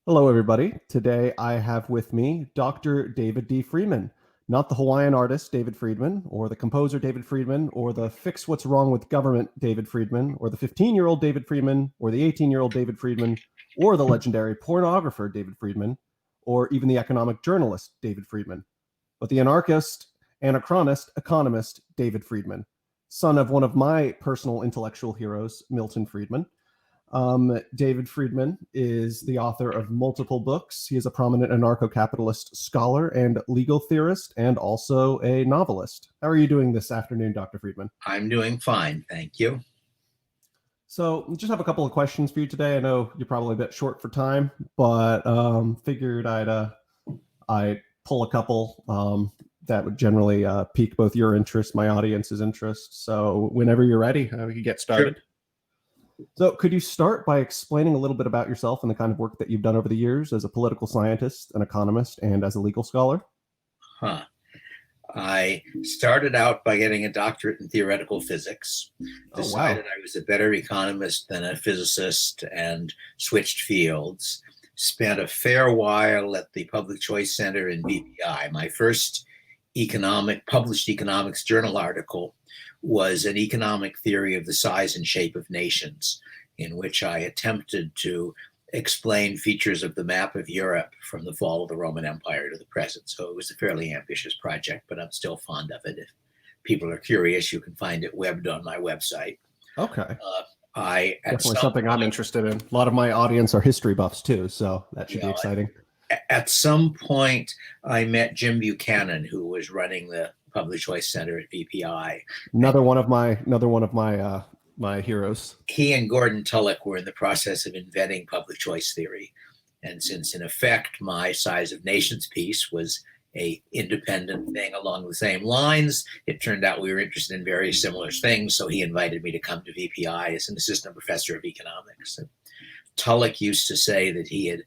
Hello, everybody. Today I have with me Dr. David D. Friedman, not the Hawaiian artist David Friedman, or the composer David Friedman, or the Fix What's Wrong with Government David Friedman, or the 15-year-old David Friedman, or the 18-year-old David Friedman, or the legendary pornographer David Friedman, or even the economic journalist David Friedman, but the anarchist, anachronist, economist David Friedman, son of one of my personal intellectual heroes, Milton Friedman. David Friedman is the author of multiple books. He is a prominent anarcho-capitalist scholar and legal theorist, and also a novelist. How are you doing this afternoon, Dr. Friedman? I'm doing fine, thank you. So, just have a couple of questions for you today. I know you're probably a bit short for time, but figured I'd pull a couple that would generally pique both your interest, my audience's interest. So, whenever you're ready, we can get started. Sure. So could you start by explaining a little bit about yourself and the kind of work that you've done over the years as a political scientist, an economist, and as a legal scholar? I started out by getting a doctorate in theoretical physics, decided I was a better economist than a physicist, and switched fields. Spent a fair while at the Public Choice Center in BPI. My first published economics journal article was an economic theory of the size and shape of nations, in which I attempted to explain features of the map of Europe from the fall of the Roman Empire to the present. So it was a fairly ambitious project, but I'm still fond of it. If people are curious, you can find it webbed on my website. Okay. Definitely something I'm interested in. A lot of my audience are history buffs too, so that should be exciting. At some point, I met Jim Buchanan, who was running the Public Choice Center at BPI. Another one of my heroes. He and Gordon Tullock were in the process of inventing public choice theory. And since, in effect, my Size of Nations piece was a independent thing along the same lines, it turned out we were interested in very similar things. So he invited me to come to BPI as an assistant professor of economics. And Tullock used to say that he had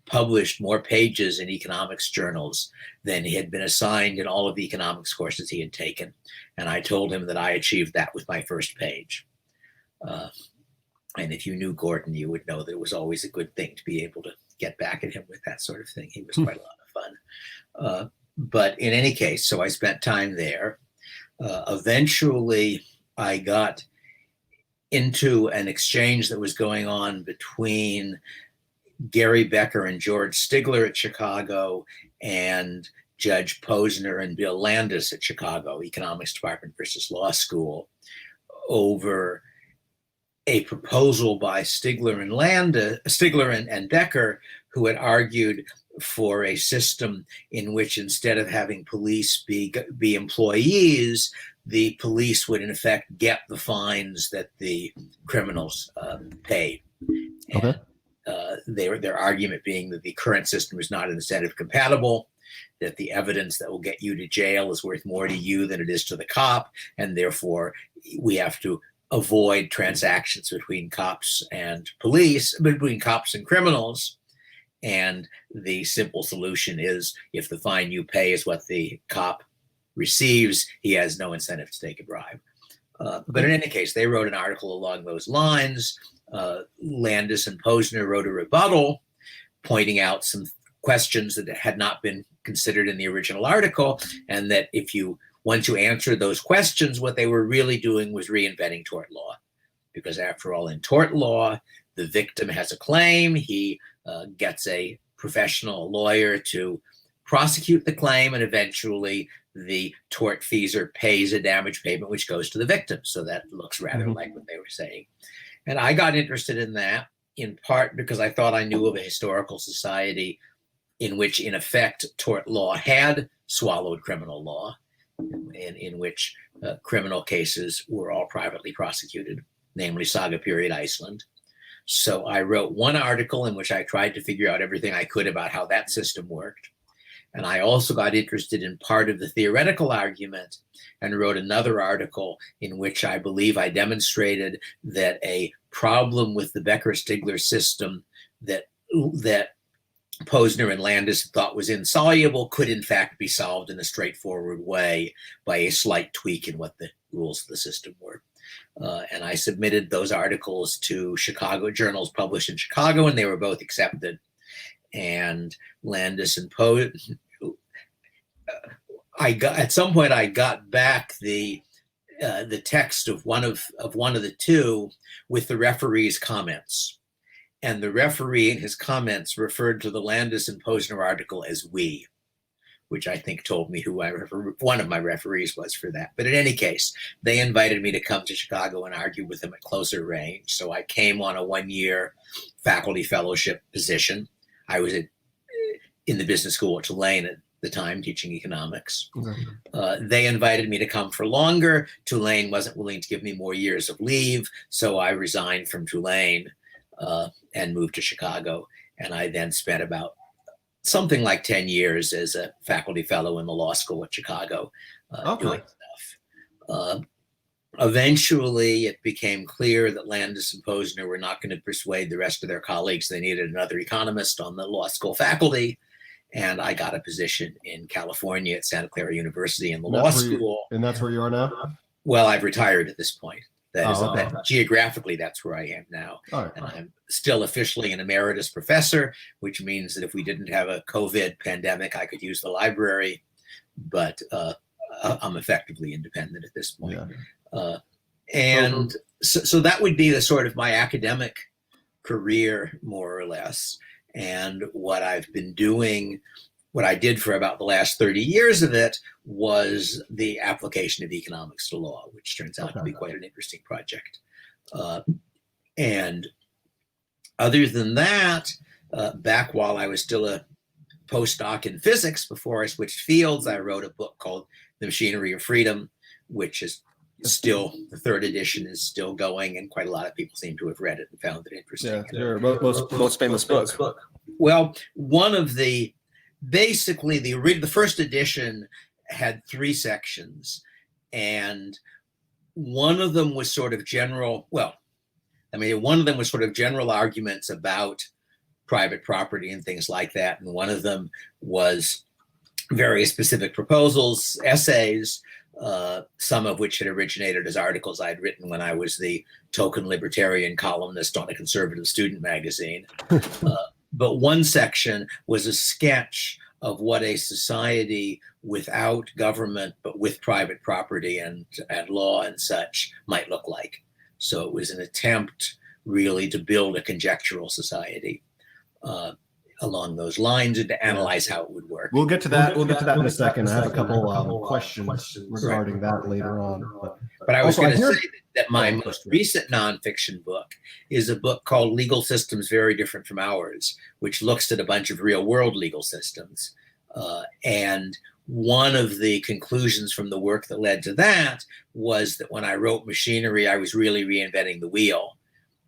published more pages in economics journals than he had been assigned in all of the economics courses he had taken. And I told him that I achieved that with my first page. And if you knew Gordon, you would know that it was always a good thing to be able to get back at him with that sort of thing. He was quite a lot of fun. But in any case, so I spent time there. Eventually, I got into an exchange that was going on between Gary Becker and George Stigler at Chicago and Judge Posner and Bill Landis at Chicago, Economics Department versus Law School, over a proposal by Stigler and Becker, who had argued for a system in which, instead of having police be employees, the police would in effect get the fines that the criminals paid. Okay. Their argument being that the current system is not incentive compatible, that the evidence that will get you to jail is worth more to you than it is to the cop, and therefore we have to avoid transactions between cops and police, between cops and criminals. And the simple solution is, if the fine you pay is what the cop receives, he has no incentive to take a bribe. But in any case, they wrote an article along those lines. Landis and Posner wrote a rebuttal pointing out some questions that had not been considered in the original article, and that once you answered those questions, what they were really doing was reinventing tort law. Because after all, in tort law, the victim has a claim, he gets a professional lawyer to prosecute the claim, and eventually the tortfeasor pays a damage payment which goes to the victim. So that looks rather like what they were saying. And I got interested in that in part because I thought I knew of a historical society in which, in effect, tort law had swallowed criminal law, in which criminal cases were all privately prosecuted, namely Saga period Iceland. So I wrote one article in which I tried to figure out everything I could about how that system worked. And I also got interested in part of the theoretical argument and wrote another article in which I believe I demonstrated that a problem with the Becker-Stigler system that Posner and Landis thought was insoluble could in fact be solved in a straightforward way by a slight tweak in what the rules of the system were. And I submitted those articles to Chicago journals published in Chicago, and they were both accepted. and Landis and Poe. At some point I got back the text of one of the two with the referee's comments, and the referee in his comments referred to the Landis and Posner article as "we," which I think told me who one of my referees was for that. But in any case, they invited me to come to Chicago and argue with them at closer range. So I came on a 1-year faculty fellowship position. I was in the business school at Tulane at the time, teaching economics. They invited me to come for longer. Tulane wasn't willing to give me more years of leave, so I resigned from Tulane and moved to Chicago. And I then spent about something like 10 years as a faculty fellow in the law school at Chicago doing stuff. Eventually, it became clear that Landis and Posner were not going to persuade the rest of their colleagues they needed another economist on the law school faculty. And I got a position in California at Santa Clara University in the law school. And that's where you are now? Well, I've retired at this point. Geographically, that's where I am now. And I'm still officially an emeritus professor, which means that if we didn't have a COVID pandemic, I could use the library. But I'm effectively independent at this point. So that would be the sort of my academic career, more or less. And what I've been doing, what I did for about the last 30 years of it, was the application of economics to law, which turns out to be quite an interesting project. And other than that, back while I was still a postdoc in physics, before I switched fields, I wrote a book called The Machinery of Freedom, which is still, the third edition is still going, and quite a lot of people seem to have read it and found it interesting. Yeah, most famous book. Well, one of the, basically the first edition had 3 sections, and one of them was sort of general, one of them was sort of general arguments about private property and things like that, and one of them was very specific proposals, essays, some of which had originated as articles I'd written when I was the token libertarian columnist on a conservative student magazine. But one section was a sketch of what a society without government, but with private property and law and such might look like. So it was an attempt really to build a conjectural society along those lines and to analyze how it would work. We'll get to that. We'll get to that in a second. I have a couple questions regarding that later on. But I was going to say that my most recent nonfiction book is a book called Legal Systems Very Different from Ours, which looks at a bunch of real world legal systems. And one of the conclusions from the work that led to that was that when I wrote Machinery, I was really reinventing the wheel,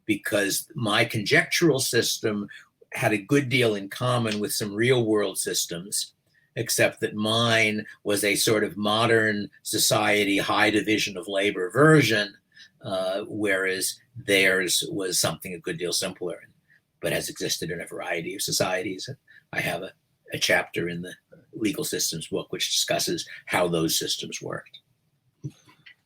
because my conjectural system had a good deal in common with some real world systems, except that mine was a sort of modern society, high division of labor version, whereas theirs was something a good deal simpler, but has existed in a variety of societies. I have a chapter in the legal systems book which discusses how those systems worked.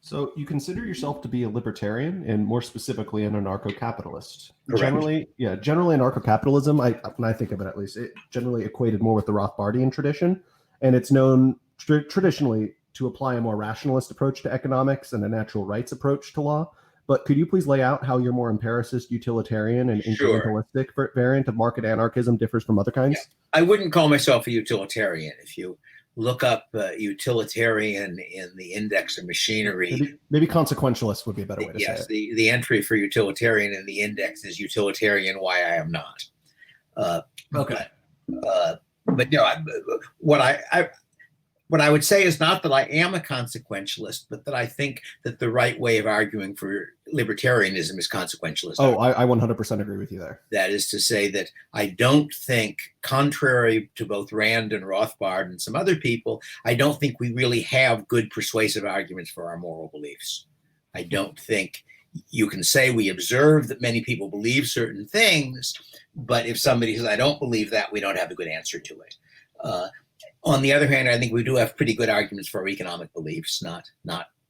So you consider yourself to be a libertarian, and more specifically an anarcho-capitalist. Correct. Generally anarcho-capitalism, when I think of it at least, it generally equated more with the Rothbardian tradition, and it's known traditionally to apply a more rationalist approach to economics and a natural rights approach to law. But could you please lay out how your more empiricist, utilitarian, and incrementalistic variant of market anarchism differs from other kinds? Yeah. I wouldn't call myself a utilitarian. If you look up utilitarian in the index of Machinery. Maybe consequentialist would be a better way to say it. Yes, the entry for utilitarian in the index is utilitarian, why I am not. Okay. But no, what I would say is not that I am a consequentialist, but that I think that the right way of arguing for libertarianism is consequentialist. Oh, I 100% agree with you there. That is to say that I don't think, contrary to both Rand and Rothbard and some other people, I don't think we really have good persuasive arguments for our moral beliefs. I don't think you can say we observe that many people believe certain things, but if somebody says, I don't believe that, we don't have a good answer to it. On the other hand, I think we do have pretty good arguments for our economic beliefs, not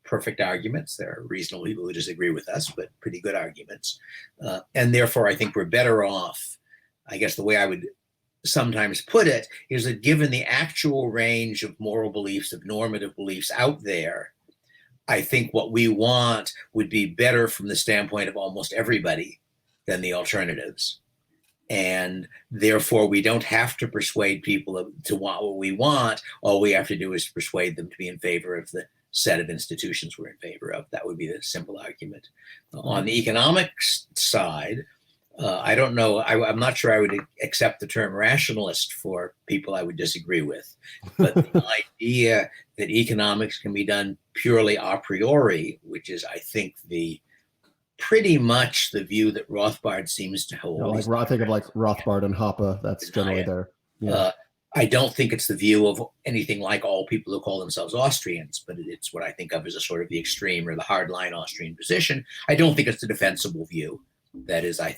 perfect arguments. There are reasonable people who disagree with us, but pretty good arguments. And therefore, I think we're better off. I guess the way I would sometimes put it is that given the actual range of moral beliefs, of normative beliefs out there, I think what we want would be better from the standpoint of almost everybody than the alternatives. And therefore, we don't have to persuade people to want what we want. All we have to do is persuade them to be in favor of the set of institutions we're in favor of. That would be the simple argument. On the economics side, I don't know. I'm not sure I would accept the term rationalist for people I would disagree with. But the idea that economics can be done purely a priori, which is, I think, pretty much the view that Rothbard seems to hold. I think of like Rothbard and Hoppe. That's generally there. Yeah. I don't think it's the view of anything like all people who call themselves Austrians, but it's what I think of as a sort of the extreme or the hardline Austrian position. I don't think it's a defensible view. That is, I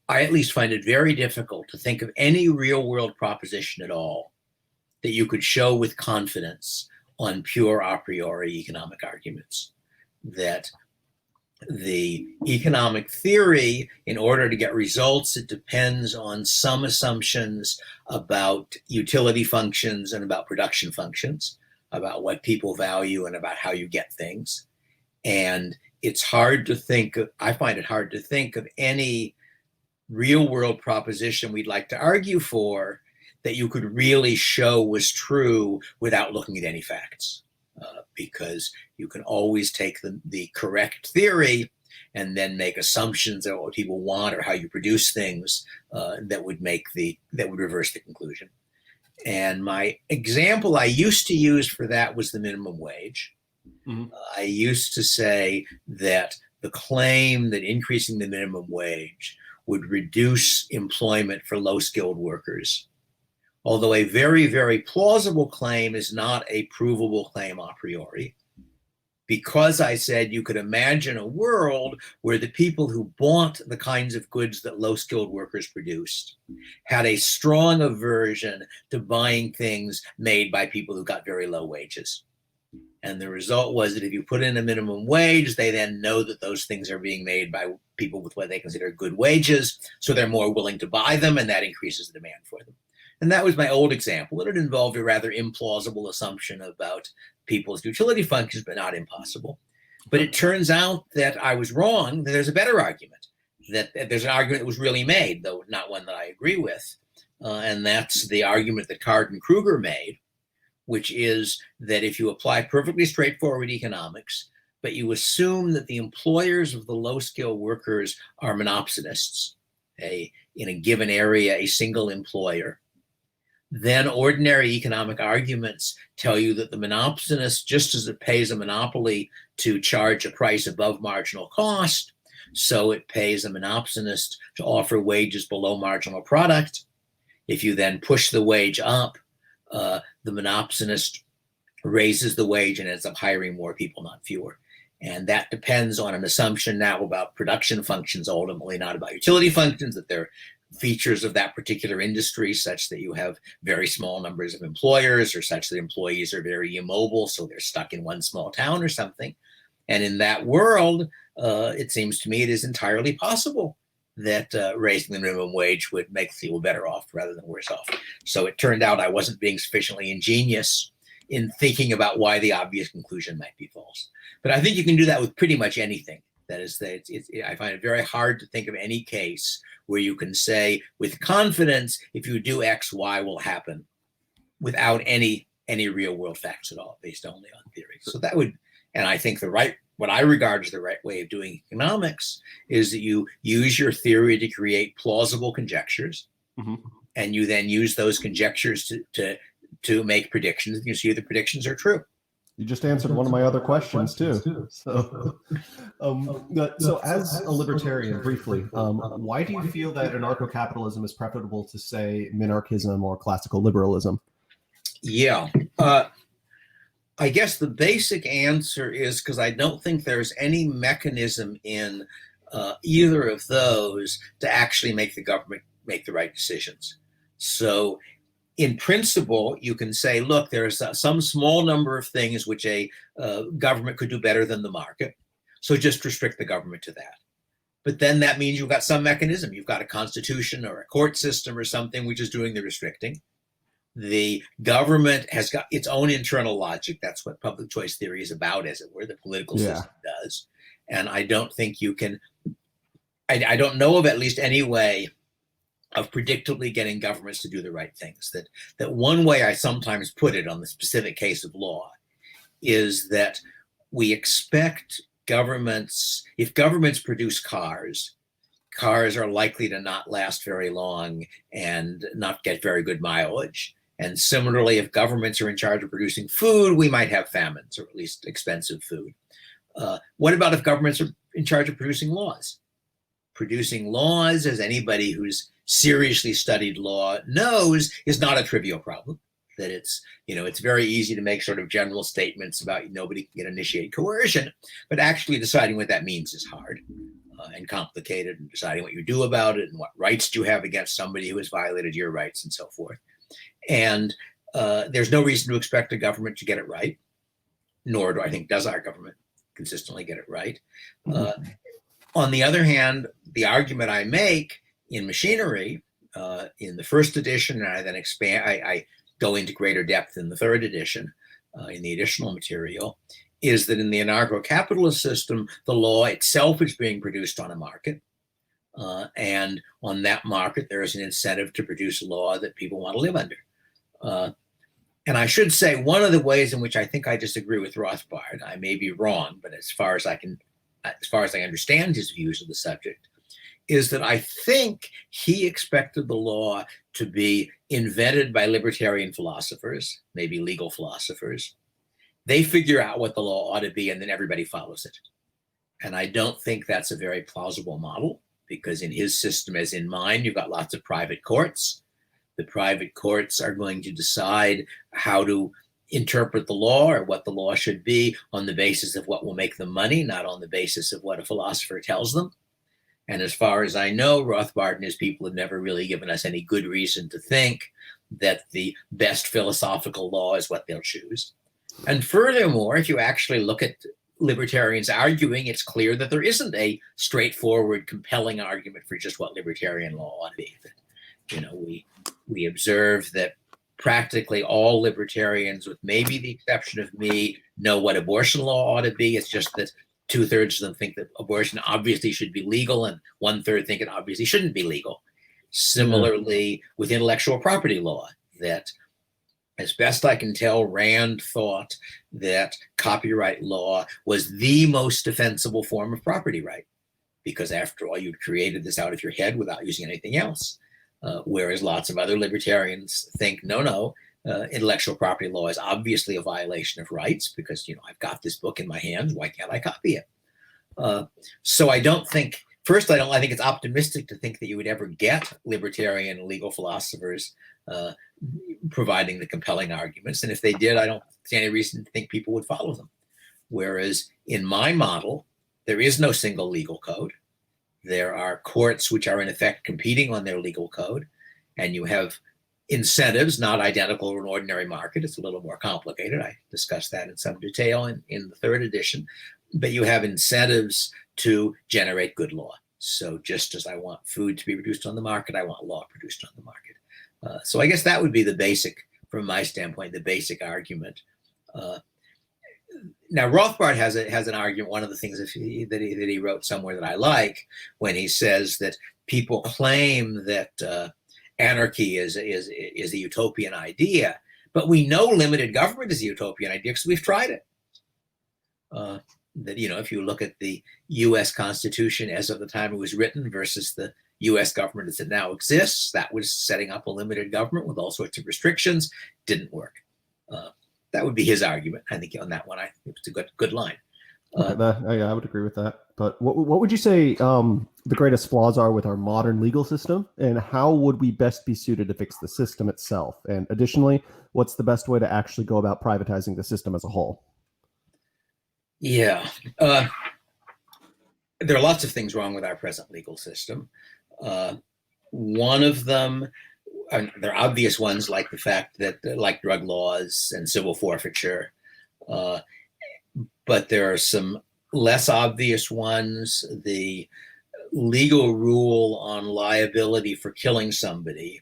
at least find it very difficult to think of any real world proposition at all that you could show with confidence on pure a priori economic arguments. That the economic theory, in order to get results, it depends on some assumptions about utility functions and about production functions, about what people value and about how you get things. And it's hard to think of, I find it hard to think of any real world proposition we'd like to argue for that you could really show was true without looking at any facts. Because you can always take the correct theory and then make assumptions about what people want or how you produce things that would reverse the conclusion. And my example I used to use for that was the minimum wage. Mm-hmm. I used to say that the claim that increasing the minimum wage would reduce employment for low-skilled workers, although a very, very plausible claim, is not a provable claim a priori, because I said you could imagine a world where the people who bought the kinds of goods that low-skilled workers produced had a strong aversion to buying things made by people who got very low wages. And the result was that if you put in a minimum wage, they then know that those things are being made by people with what they consider good wages, so they're more willing to buy them, and that increases the demand for them. And that was my old example. It involved a rather implausible assumption about people's utility functions, but not impossible. But it turns out that I was wrong, that there's a better argument, that there's an argument that was really made, though not one that I agree with. And that's the argument that Card and Kruger made, which is that if you apply perfectly straightforward economics, but you assume that the employers of the low-skilled workers are monopsonists, in a given area, a single employer, then ordinary economic arguments tell you that the monopsonist, just as it pays a monopoly to charge a price above marginal cost, so it pays a monopsonist to offer wages below marginal product. If you then push the wage up, the monopsonist raises the wage and ends up hiring more people, not fewer. And that depends on an assumption now about production functions, ultimately not about utility functions, that they're features of that particular industry such that you have very small numbers of employers, or such that employees are very immobile, so they're stuck in one small town or something. And in that world, it seems to me it is entirely possible that raising the minimum wage would make people better off rather than worse off. So it turned out I wasn't being sufficiently ingenious in thinking about why the obvious conclusion might be false. But I think you can do that with pretty much anything. That is, I find it very hard to think of any case where you can say with confidence, if you do X, Y will happen, without any real world facts at all, based only on theory. So that would, and I think what I regard as the right way of doing economics is that you use your theory to create plausible conjectures, mm-hmm. and you then use those conjectures to make predictions, and you see if the predictions are true. You just answered one of my other questions too. So, so as a libertarian, briefly, why do you feel that anarcho-capitalism is preferable to, say, minarchism or classical liberalism? Yeah, I guess the basic answer is because I don't think there's any mechanism in either of those to actually make the government make the right decisions. So in principle, you can say, look, there's some small number of things which a government could do better than the market. So just restrict the government to that. But then that means you've got some mechanism. You've got a constitution or a court system or something which is doing the restricting. The government has got its own internal logic. That's what public choice theory is about, as it were. The political system does. And I don't think you can, I don't know of at least any way of predictably getting governments to do the right things. That one way I sometimes put it on the specific case of law is that we expect governments, if governments produce cars are likely to not last very long and not get very good mileage. And similarly, if governments are in charge of producing food, we might have famines, or at least expensive food. What about if governments are in charge of producing laws? Producing laws, as anybody who's seriously studied law knows, is not a trivial problem. That it's very easy to make sort of general statements about nobody can initiate coercion, but actually deciding what that means is hard and complicated, and deciding what you do about it and what rights do you have against somebody who has violated your rights and so forth. And there's no reason to expect a government to get it right, nor do I think does our government consistently get it right. On the other hand, the argument I make in Machinery, in the first edition, and I then expand, I go into greater depth in the third edition, in the additional material, is that in the anarcho-capitalist system, the law itself is being produced on a market. And on that market, there is an incentive to produce a law that people want to live under. And I should say, one of the ways in which I think I disagree with Rothbard, I may be wrong, but as far as I understand his views of the subject, is that I think he expected the law to be invented by libertarian philosophers, maybe legal philosophers. They figure out what the law ought to be, and then everybody follows it. And I don't think that's a very plausible model, because in his system, as in mine, you've got lots of private courts. The private courts are going to decide how to interpret the law or what the law should be on the basis of what will make them money, not on the basis of what a philosopher tells them. And as far as I know, Rothbard and his people have never really given us any good reason to think that the best philosophical law is what they'll choose. And furthermore, if you actually look at libertarians arguing, it's clear that there isn't a straightforward, compelling argument for just what libertarian law ought to be. We observe that practically all libertarians, with maybe the exception of me, know what abortion law ought to be. It's just that 2/3 of them think that abortion obviously should be legal, and 1/3 think it obviously shouldn't be legal. Similarly, with intellectual property law, that as best I can tell, Rand thought that copyright law was the most defensible form of property right, because after all, you'd created this out of your head without using anything else. Whereas lots of other libertarians think, no, intellectual property law is obviously a violation of rights, because I've got this book in my hands. Why can't I copy it? So I don't think. First, I think it's optimistic to think that you would ever get libertarian legal philosophers providing the compelling arguments. And if they did, I don't see any reason to think people would follow them. Whereas in my model, there is no single legal code. There are courts which are in effect competing on their legal code, and you have incentives not identical to an ordinary market. It's a little more complicated. I discussed that in some detail in the third edition, but you have incentives to generate good law. So just as I want food to be produced on the market, I want law produced on the market. So I guess that would be the basic, from my standpoint, the basic argument. Now, Rothbard has an argument. One of the things that he wrote somewhere that I like, when he says that people claim that anarchy is a utopian idea, but we know limited government is a utopian idea because we've tried it. That if you look at the U.S. Constitution as of the time it was written versus the U.S. government as it now exists, that was setting up a limited government with all sorts of restrictions. Didn't work. That would be his argument. I think on that one, it's a good line. I would agree with that. But what would you say the greatest flaws are with our modern legal system, and how would we best be suited to fix the system itself? And additionally, what's the best way to actually go about privatizing the system as a whole? Yeah. There are lots of things wrong with our present legal system. One of them, there are obvious ones, like the fact that, like drug laws and civil forfeiture, but there are some less obvious ones. The legal rule on liability for killing somebody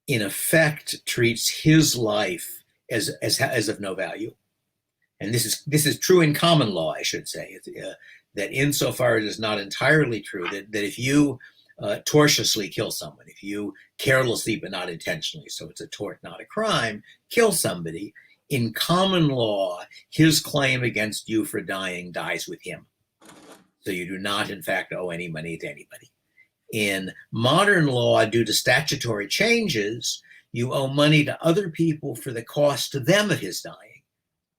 in effect treats his life as of no value. And this is true in common law, I should say, that insofar as it is not entirely true, that if you tortiously kill someone, if you carelessly but not intentionally, so it's a tort, not a crime, kill somebody, in common law, his claim against you for dying dies with him. So you do not, in fact, owe any money to anybody. In modern law, due to statutory changes, you owe money to other people for the cost to them of his dying.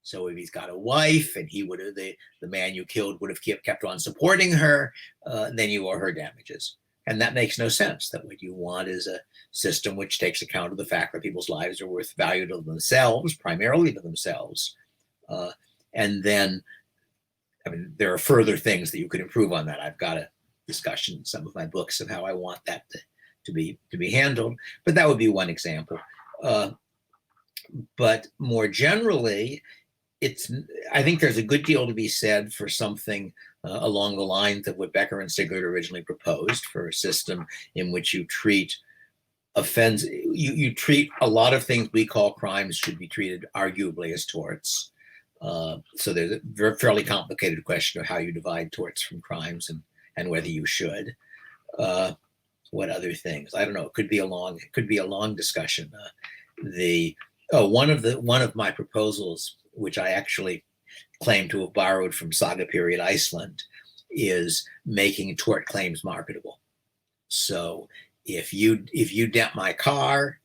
So if he's got a wife and he would have, the man you killed would have kept on supporting her, then you owe her damages. And that makes no sense. That what you want is a system which takes account of the fact that people's lives are worth value to themselves, primarily to themselves. And then, I mean, there are further things that you could improve on that. I've got a discussion in some of my books of how I want that to be handled, but that would be one example. But more generally, I think there's a good deal to be said for something along the lines of what Becker and Sigler originally proposed, for a system in which you treat you treat a lot of things we call crimes should be treated arguably as torts. So there's a fairly complicated question of how you divide torts from crimes and whether you should. What other things? I don't know. It could be a long discussion. One of my proposals, which I actually claim to have borrowed from Saga period Iceland, is making tort claims marketable. So if you dent my car,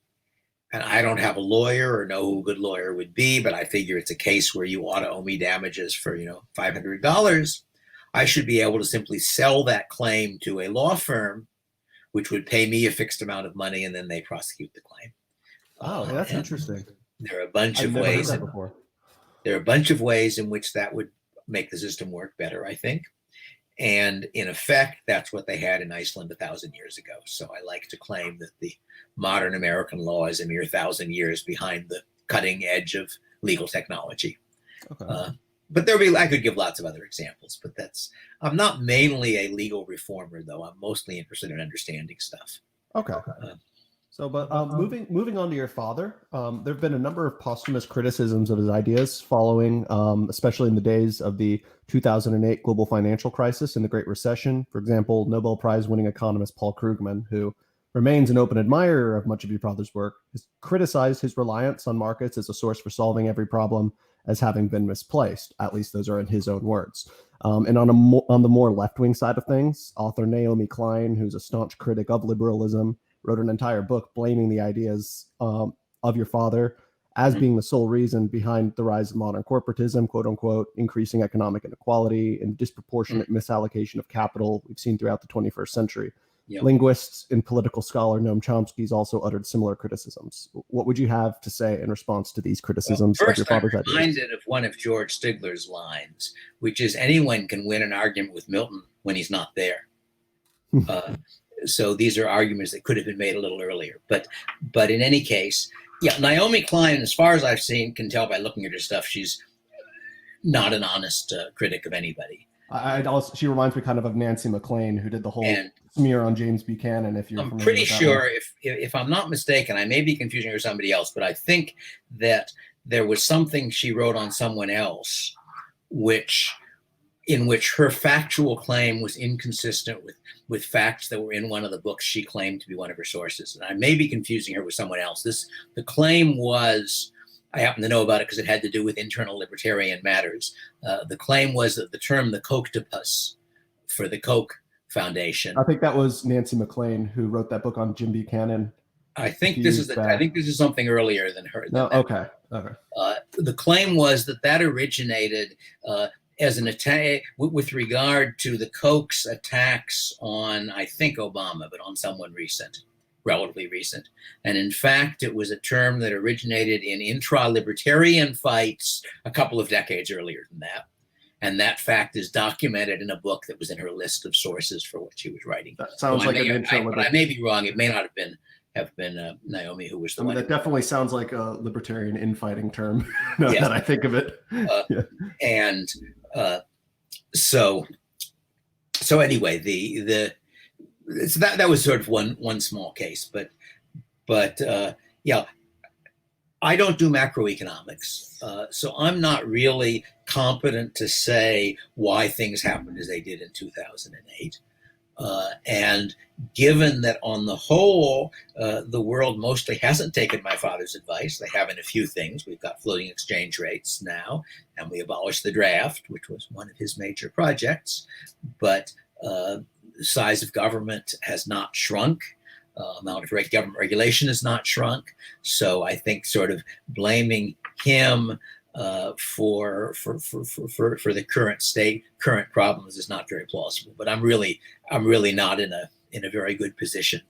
and I don't have a lawyer or know who a good lawyer would be, but I figure it's a case where you ought to owe me damages for $500, I should be able to simply sell that claim to a law firm, which would pay me a fixed amount of money, and then they prosecute the claim. Oh, that's interesting. There are a bunch I've of never ways. heard that before. There are a bunch of ways in which that would make the system work better, I think. And in effect, that's what they had in Iceland 1,000 years ago. So I like to claim that the modern American law is a mere 1,000 years behind the cutting edge of legal technology. Okay. But I could give lots of other examples, but I'm not mainly a legal reformer, though. I'm mostly interested in understanding stuff. Okay. Moving on to your father, there have been a number of posthumous criticisms of his ideas following, especially in the days of the 2008 global financial crisis and the Great Recession. For example, Nobel Prize-winning economist Paul Krugman, who remains an open admirer of much of your father's work, has criticized his reliance on markets as a source for solving every problem as having been misplaced. At least those are in his own words. And on the more left-wing side of things, author Naomi Klein, who's a staunch critic of liberalism, wrote an entire book blaming the ideas of your father as being the sole reason behind the rise of modern corporatism, quote unquote, increasing economic inequality and disproportionate misallocation of capital we've seen throughout the 21st century. Yep. Linguist and political scholar Noam Chomsky has also uttered similar criticisms. What would you have to say in response to these criticisms of your father's ideas? I'm reminded of one of George Stigler's lines, which is, anyone can win an argument with Milton when he's not there. So these are arguments that could have been made a little earlier. But in any case, yeah, Naomi Klein, as far as I've seen, can tell by looking at her stuff, she's not an honest critic of anybody. She reminds me kind of Nancy McLean, who did the whole smear on James Buchanan. If you're I'm pretty sure, if I'm not mistaken, I may be confusing her with somebody else, but I think that there was something she wrote on someone else, in which her factual claim was inconsistent with facts that were in one of the books she claimed to be one of her sources. And I may be confusing her with someone else. The claim was, I happen to know about it because it had to do with internal libertarian matters. The claim was that the term the Kochtopus for the Koch Foundation. I think that was Nancy McLean who wrote that book on Jim Buchanan. I think this is something earlier than her. Okay. The claim was that originated as an attack with regard to the Koch's attacks on, I think, Obama, but on someone relatively recent. And in fact, it was a term that originated in intra-libertarian fights a couple of decades earlier than that. And that fact is documented in a book that was in her list of sources for what she was writing. That sounds like an intro. But I may be wrong. It may not have been Naomi who was the one. That definitely sounds like a libertarian infighting term now that I think of it. And so so anyway, so that was sort of one small case, but yeah, I don't do macroeconomics, so I'm not really competent to say why things happened as they did in 2008. And given that on the whole, the world mostly hasn't taken my father's advice, they have in a few things. We've got floating exchange rates now, and we abolished the draft, which was one of his major projects. But the size of government has not shrunk. Amount of government regulation has not shrunk. So I think sort of blaming him for the current problems is not very plausible. But I'm really not in a very good position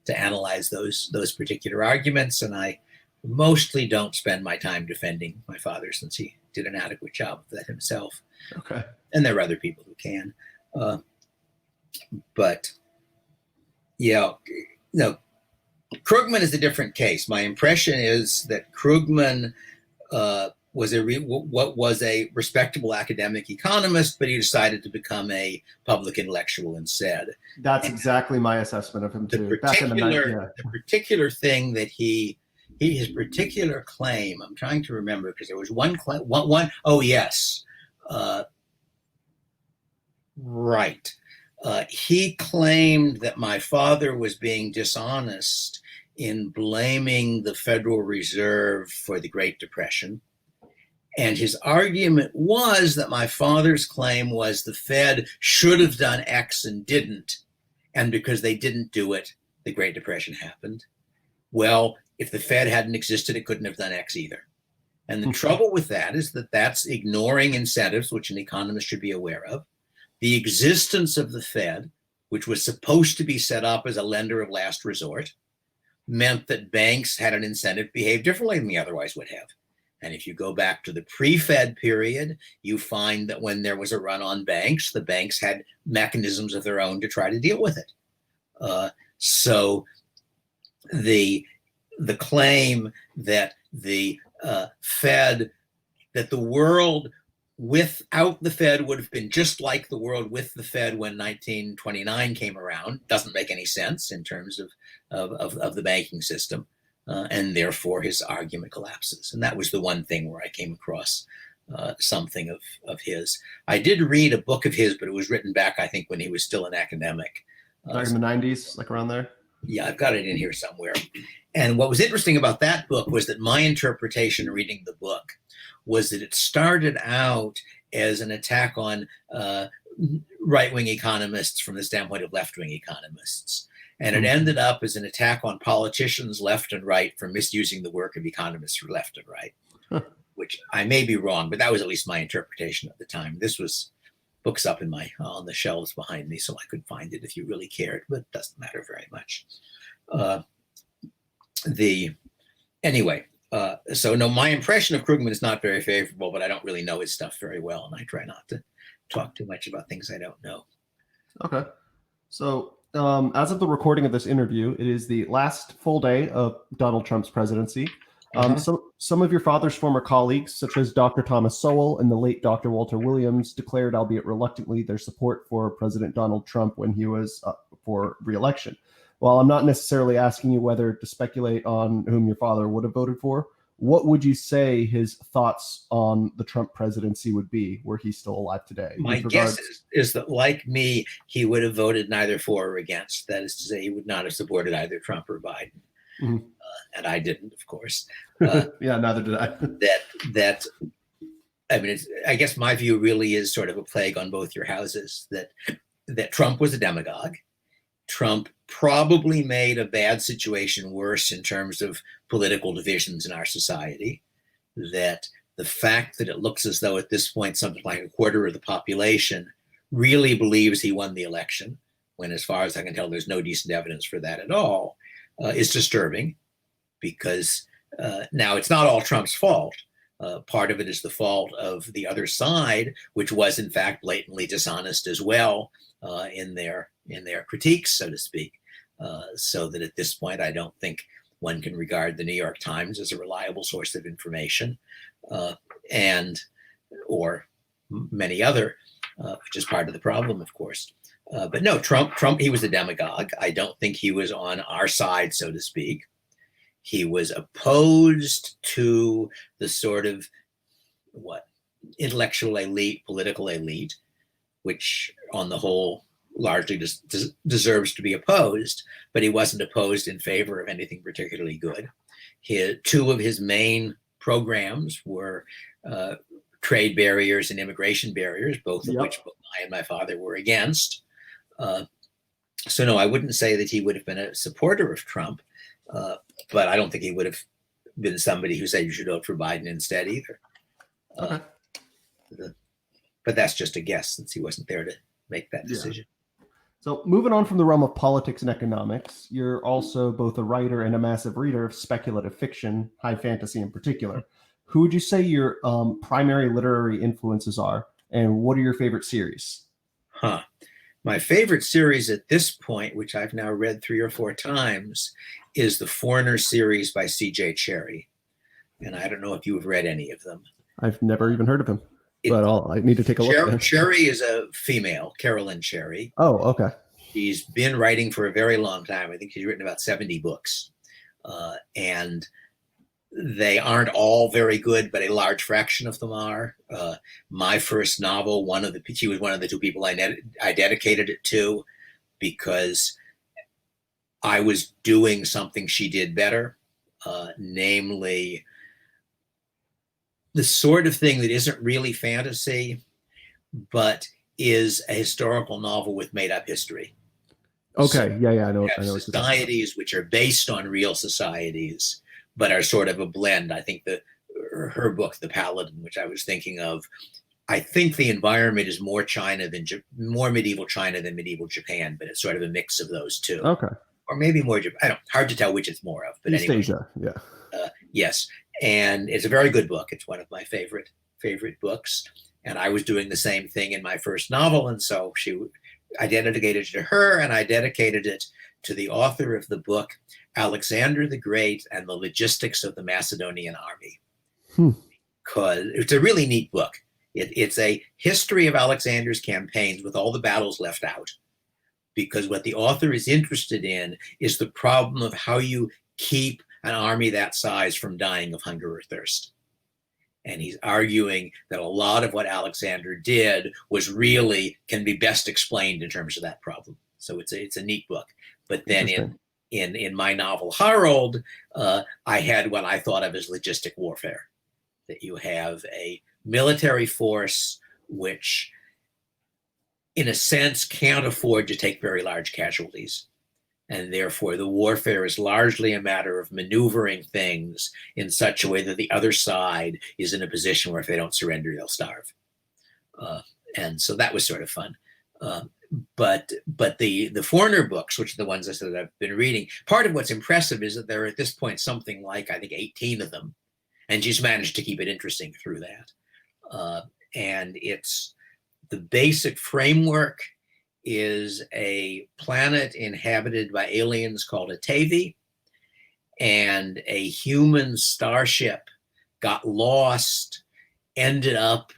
to analyze those particular arguments, and I mostly don't spend my time defending my father, since he did an adequate job of that himself. Okay. And there are other people who can, but yeah, no. Krugman is a different case. My impression is that Krugman was a respectable academic economist, but he decided to become a public intellectual instead. That's exactly my assessment of him too. The particular thing that his particular claim, I'm trying to remember because there was one claim, oh yes, right. He claimed that my father was being dishonest in blaming the Federal Reserve for the Great Depression. And his argument was that my father's claim was the Fed should have done X and didn't. And because they didn't do it, the Great Depression happened. Well, if the Fed hadn't existed, it couldn't have done X either. And the trouble with that is that that's ignoring incentives, which an economist should be aware of. The existence of the Fed, which was supposed to be set up as a lender of last resort, meant that banks had an incentive to behave differently than they otherwise would have. And if you go back to the pre-Fed period, you find that when there was a run on banks, the banks had mechanisms of their own to try to deal with it. So the claim that the Fed, that the world without the Fed would have been just like the world with the Fed when 1929 came around doesn't make any sense in terms of the banking system. And therefore his argument collapses. And that was the one thing where I came across something of his. I did read a book of his, but it was written back, I think, when he was still an academic. Back in the 90s, like around there? Yeah, I've got it in here somewhere. And what was interesting about that book was that my interpretation reading the book was that it started out as an attack on right-wing economists from the standpoint of left-wing economists. And it ended up as an attack on politicians left and right for misusing the work of economists for left and right, which I may be wrong, but that was at least my interpretation at the time. This was books up on the shelves behind me, so I could find it if you really cared, but it doesn't matter very much. So no, my impression of Krugman is not very favorable, but I don't really know his stuff very well, and I try not to talk too much about things I don't know. Okay. So as of the recording of this interview, it is the last full day of Donald Trump's presidency. Some of your father's former colleagues, such as Dr. Thomas Sowell and the late Dr. Walter Williams, declared, albeit reluctantly, their support for President Donald Trump when he was up for re-election. While I'm not necessarily asking you whether to speculate on whom your father would have voted for, what would you say his thoughts on the Trump presidency would be were he still alive today? My guess is that, like me, he would have voted neither for or against. That is to say, he would not have supported either Trump or Biden. Mm-hmm. And I didn't, of course. Yeah, neither did I. I guess my view really is sort of a plague on both your houses, that Trump was a demagogue. Trump probably made a bad situation worse in terms of political divisions in our society, that the fact that it looks as though at this point something like a quarter of the population really believes he won the election, when as far as I can tell there's no decent evidence for that at all, is disturbing, because now it's not all Trump's fault. Part of it is the fault of the other side, which was in fact blatantly dishonest as well in their critiques, so to speak. So that at this point, I don't think one can regard the New York Times as a reliable source of information, or many other which is part of the problem, of course. But no, Trump, he was a demagogue. I don't think he was on our side, so to speak. He was opposed to the sort of intellectual elite, political elite, which on the whole largely deserves to be opposed, but he wasn't opposed in favor of anything particularly good. Two of his main programs were trade barriers and immigration barriers, both of which both I and my father were against. So no, I wouldn't say that he would have been a supporter of Trump, but I don't think he would have been somebody who said you should vote for Biden instead either. Okay. But that's just a guess, since he wasn't there to make that decision. So moving on from the realm of politics and economics, you're also both a writer and a massive reader of speculative fiction, high fantasy in particular. Who would you say your primary literary influences are, and what are your favorite series? My favorite series at this point, which I've now read 3 or 4 times, is the Foreigner series by C.J. Cherryh. And I don't know if you've read any of them. I've never even heard of him, but I need to take a look at him. Cherryh is a female, Carolyn Cherryh. Oh, okay. She's been writing for a very long time. I think she's written about 70 books. And they aren't all very good, but a large fraction of them are. My first novel, she was one of the 2 people I dedicated it to, because I was doing something she did better, namely the sort of thing that isn't really fantasy, but is a historical novel with made-up history. Okay, So I know. I know. Societies which are based on real societies, but are sort of a blend. I think her book, The Paladin, which I was thinking of, I think the environment is more medieval China than medieval Japan, but it's sort of a mix of those two. Okay. Or maybe more Japan. Hard to tell which it's more of. But East anyway, Asia, yeah. Yes, and it's a very good book. It's one of my favorite books. And I was doing the same thing in my first novel, and so I dedicated it to her, and I dedicated it to the author of the book, Alexander the Great and the Logistics of the Macedonian Army. Because it's a really neat book. It's a history of Alexander's campaigns with all the battles left out. Because what the author is interested in is the problem of how you keep an army that size from dying of hunger or thirst. And he's arguing that a lot of what Alexander did can be best explained in terms of that problem. So it's a neat book. But then in my novel Harold, I had what I thought of as logistic warfare. That you have a military force which, in a sense, can't afford to take very large casualties. And therefore, the warfare is largely a matter of maneuvering things in such a way that the other side is in a position where if they don't surrender, they'll starve. And so that was sort of fun. But the Foreigner books, which are the ones I said that I've been reading, part of what's impressive is that there are at this point something like, I think, 18 of them. And she's managed to keep it interesting through that. And it's the basic framework is a planet inhabited by aliens called Atavi, and a human starship got lost, ended up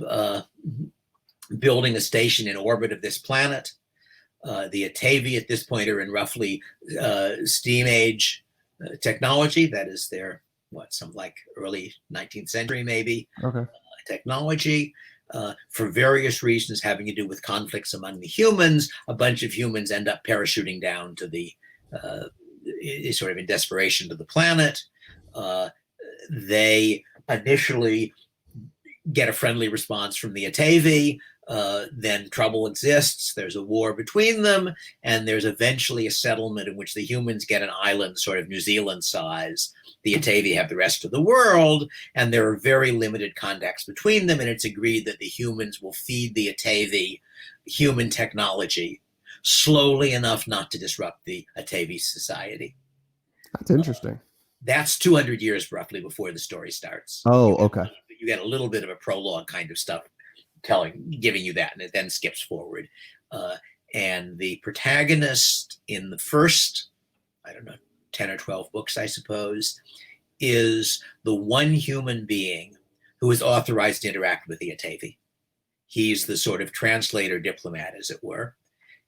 building a station in orbit of this planet. The Atavi at this point are in roughly steam age technology. That is their, some like early 19th century maybe, technology. For various reasons having to do with conflicts among the humans, a bunch of humans end up parachuting down to the, sort of in desperation, to the planet. They initially get a friendly response from the Atavi, then trouble exists, there's a war between them, and there's eventually a settlement in which the humans get an island, sort of New Zealand size. The Atavi have the rest of the world, and there are very limited contacts between them, and it's agreed that the humans will feed the Atavi human technology slowly enough not to disrupt the Atavi society. That's interesting. That's 200 years roughly before the story starts. Oh, okay. You get a little bit of a prologue kind of stuff giving you that, and it then skips forward. And the protagonist in the first, 10 or 12 books, I suppose, is the one human being who is authorized to interact with the Atavi. He's the sort of translator diplomat, as it were.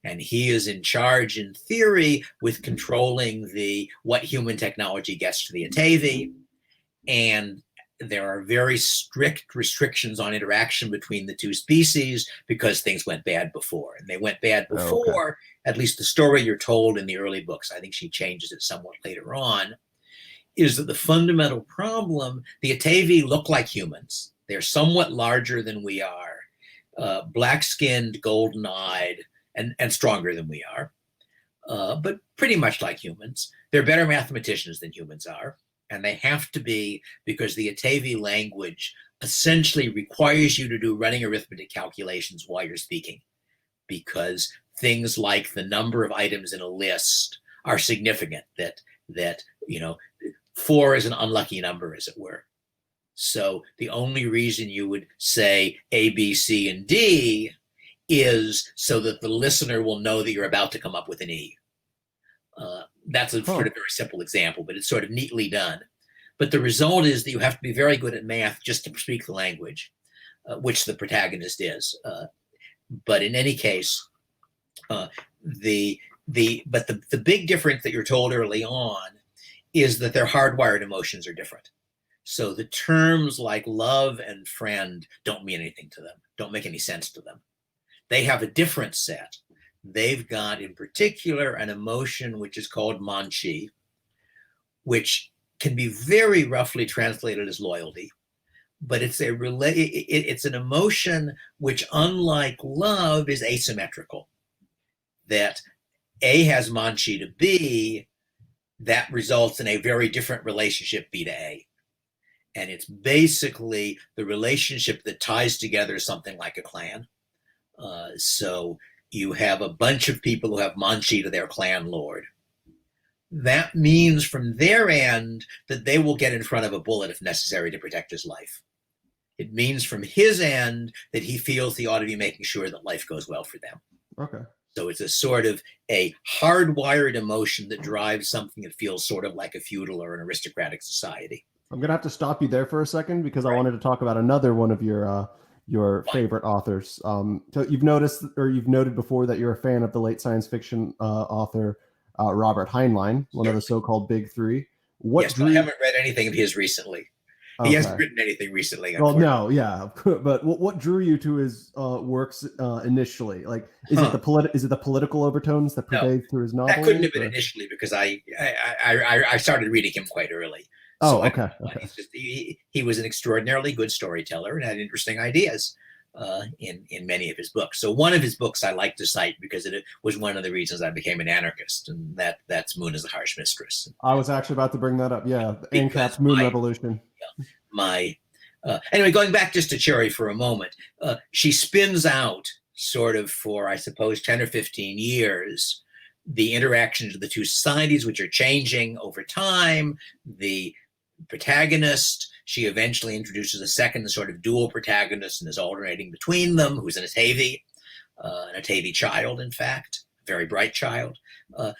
And he is in charge, in theory, with controlling what human technology gets to the Atavi. And there are very strict restrictions on interaction between the two species because things went bad before. And they went bad before, at least the story you're told in the early books, I think she changes it somewhat later on, is that the fundamental problem, the Atavi look like humans. They're somewhat larger than we are, black-skinned, golden-eyed, and stronger than we are, but pretty much like humans. They're better mathematicians than humans are, and they have to be because the Atavi language essentially requires you to do running arithmetic calculations while you're speaking, because things like the number of items in a list are significant, that 4 is an unlucky number, as it were. So the only reason you would say A, B, C, and D is so that the listener will know that you're about to come up with an E. That's a sort of very simple example, but it's sort of neatly done. But the result is that you have to be very good at math just to speak the language, which the protagonist is. But in any case, the big difference that you're told early on is that their hardwired emotions are different. So the terms like love and friend don't mean anything to them, don't make any sense to them. They have a different set. They've got, in particular, an emotion which is called manchi, which can be very roughly translated as loyalty. But it's an emotion which, unlike love, is asymmetrical. That A has manchi to B, that results in a very different relationship, B to A. And it's basically the relationship that ties together something like a clan. So you have a bunch of people who have manchi to their clan lord. That means from their end that they will get in front of a bullet if necessary to protect his life. It means from his end that he feels he ought to be making sure that life goes well for them. Okay. So it's a sort of a hardwired emotion that drives something that feels sort of like a feudal or an aristocratic society. I'm going to have to stop you there for a second because I wanted to talk about another one of your favorite authors. So you've noted before that you're a fan of the late science fiction author Robert Heinlein, one of the so-called big three. Yes, I haven't read anything of his recently. He hasn't written anything recently. Well, no, yeah, but what drew you to his works initially? Like, is it the political overtones that pervade through his novels? That couldn't have been initially because I started reading him quite early. Oh, so okay. He was an extraordinarily good storyteller and had interesting ideas in many of his books. So one of his books I like to cite because it was one of the reasons I became an anarchist, and that's Moon is a Harsh Mistress. I was actually about to bring that up. Yeah, ANCAP's Moon Revolution. Anyway, going back just to Cherry for a moment, she spins out sort of for, I suppose, 10 or 15 years, the interactions of the two societies, which are changing over time. The protagonist, she eventually introduces a second sort of dual protagonist and is alternating between them, who's an Atavi child, in fact, a very bright child.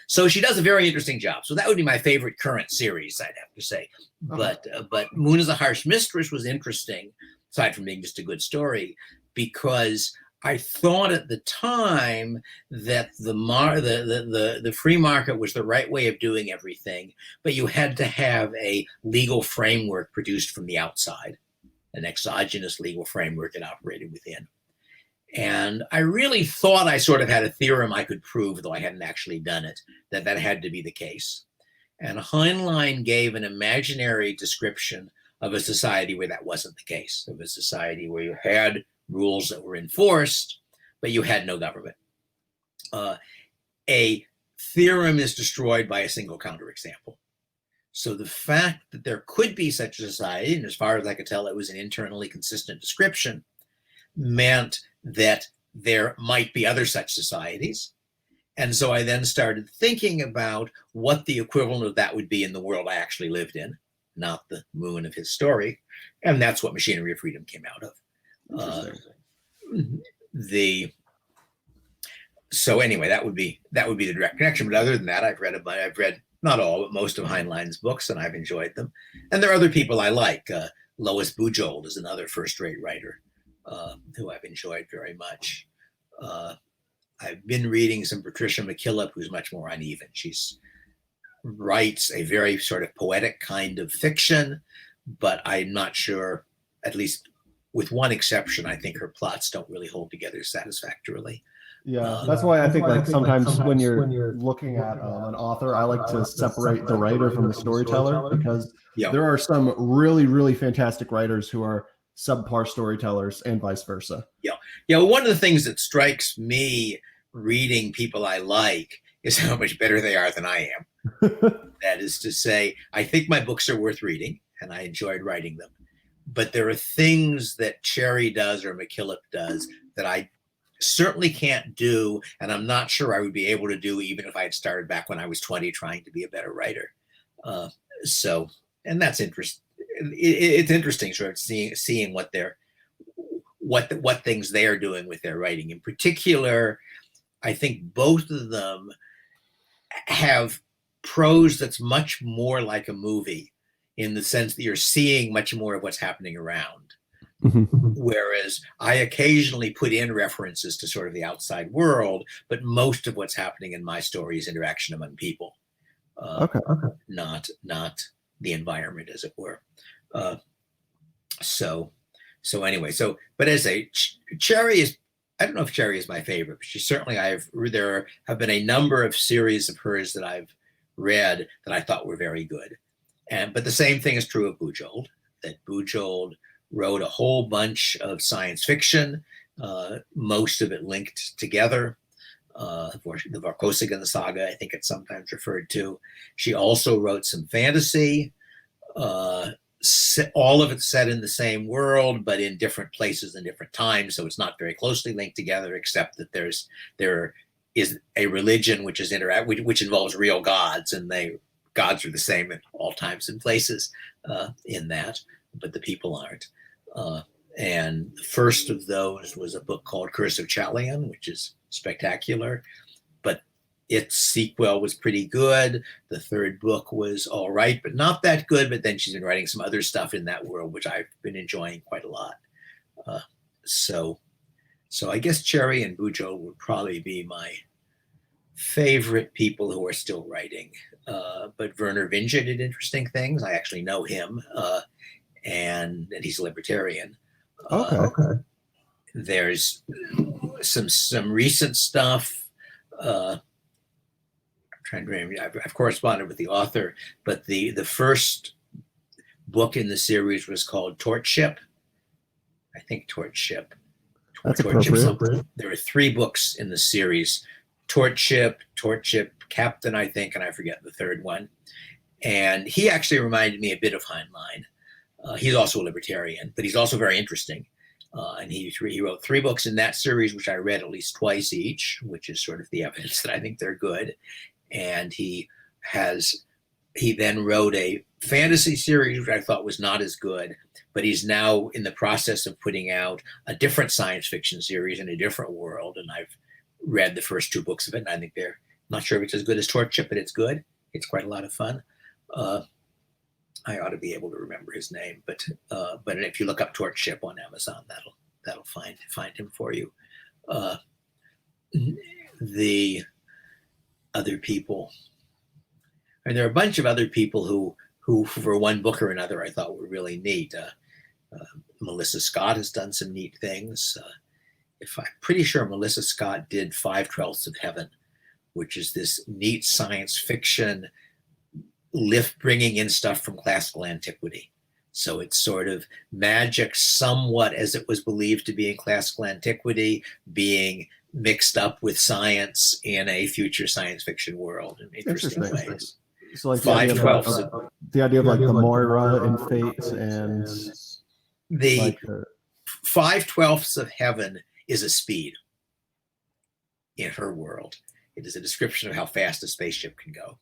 So she does a very interesting job. So that would be my favorite current series, I'd have to say. But Moon is a Harsh Mistress was interesting, aside from being just a good story, because I thought at the time that the free market was the right way of doing everything, but you had to have a legal framework produced from the outside, an exogenous legal framework that operated within. And I really thought I sort of had a theorem I could prove, though I hadn't actually done it, that had to be the case. And Heinlein gave an imaginary description of a society where that wasn't the case, of a society where you had rules that were enforced, but you had no government. A theorem is destroyed by a single counterexample. So the fact that there could be such a society, and as far as I could tell, it was an internally consistent description, meant that there might be other such societies. And so I then started thinking about what the equivalent of that would be in the world I actually lived in, not the moon of his story. And that's what Machinery of Freedom came out of. So anyway, that would be the direct connection. But other than that, I've read not all, but most of Heinlein's books, and I've enjoyed them. And there are other people I like. Lois Bujold is another first-rate writer. who I've enjoyed very much. I've been reading some Patricia McKillop, who's much more uneven. She's writes a very sort of poetic kind of fiction, but I'm not sure, at least with one exception, I think her plots don't really hold together satisfactorily. Yeah, that's why I think like sometimes when you're looking at an author, I like to separate the writer from the storyteller, because there are some really, really fantastic writers who are subpar storytellers and vice versa. Yeah. One of the things that strikes me reading people I like is how much better they are than I am. That is to say, I think my books are worth reading and I enjoyed writing them. But there are things that Cherry does or McKillop does that I certainly can't do, and I'm not sure I would be able to do even if I had started back when I was 20 trying to be a better writer. And that's interesting. It's interesting sort of seeing what things they are doing with their writing. In particular, I think both of them have prose that's much more like a movie, in the sense that you're seeing much more of what's happening around. Whereas I occasionally put in references to sort of the outside world, but most of what's happening in my story is interaction among people, not the environment, as it were. But as Cherry is, I don't know if Cherry is my favorite, but she certainly, there have been a number of series of hers that I've read that I thought were very good. But the same thing is true of Bujold, that Bujold wrote a whole bunch of science fiction, most of it linked together. The Vorkosigan saga, I think it's sometimes referred to. She also wrote some fantasy, all of it set in the same world, but in different places and different times. So it's not very closely linked together, except that there is a religion which involves real gods, and gods are the same in all times and places in that, but the people aren't. And the first of those was a book called Curse of Chalion, which is spectacular, but its sequel was pretty good. The third book was all right, but not that good. But then she's been writing some other stuff in that world, which I've been enjoying quite a lot. So I guess Cherry and Bujold would probably be my favorite people who are still writing. But Werner Vinge did interesting things. I actually know him, and he's a libertarian. Okay. There's some recent stuff. I'm trying to remember. I've corresponded with the author, but the first book in the series was called Torch Ship. I think Torch Ship. That's appropriate. There are 3 books in the series: Torch Ship Captain, I think, and I forget the third one. And he actually reminded me a bit of Heinlein. He's also a libertarian, but he's also very interesting. And he wrote 3 books in that series, which I read at least twice each, which is sort of the evidence that I think they're good. And he then wrote a fantasy series, which I thought was not as good, but he's now in the process of putting out a different science fiction series in a different world. And I've read the first 2 books of it, and I think they're not sure if it's as good as Torch Ship, but it's good. It's quite a lot of fun. I ought to be able to remember his name, but if you look up Torch Ship on Amazon, that'll find him for you. The other people, and there are a bunch of other people who for one book or another I thought were really neat. Melissa Scott has done some neat things. I'm pretty sure Melissa Scott did 5/12 of Heaven, which is this neat science fiction bringing in stuff from classical antiquity. So it's sort of magic somewhat as it was believed to be in classical antiquity, being mixed up with science in a future science fiction world in interesting ways. So like the idea of like the Moira and Fate, and the 5/12 of Heaven is a speed in her world. It is a description of how fast a spaceship can go.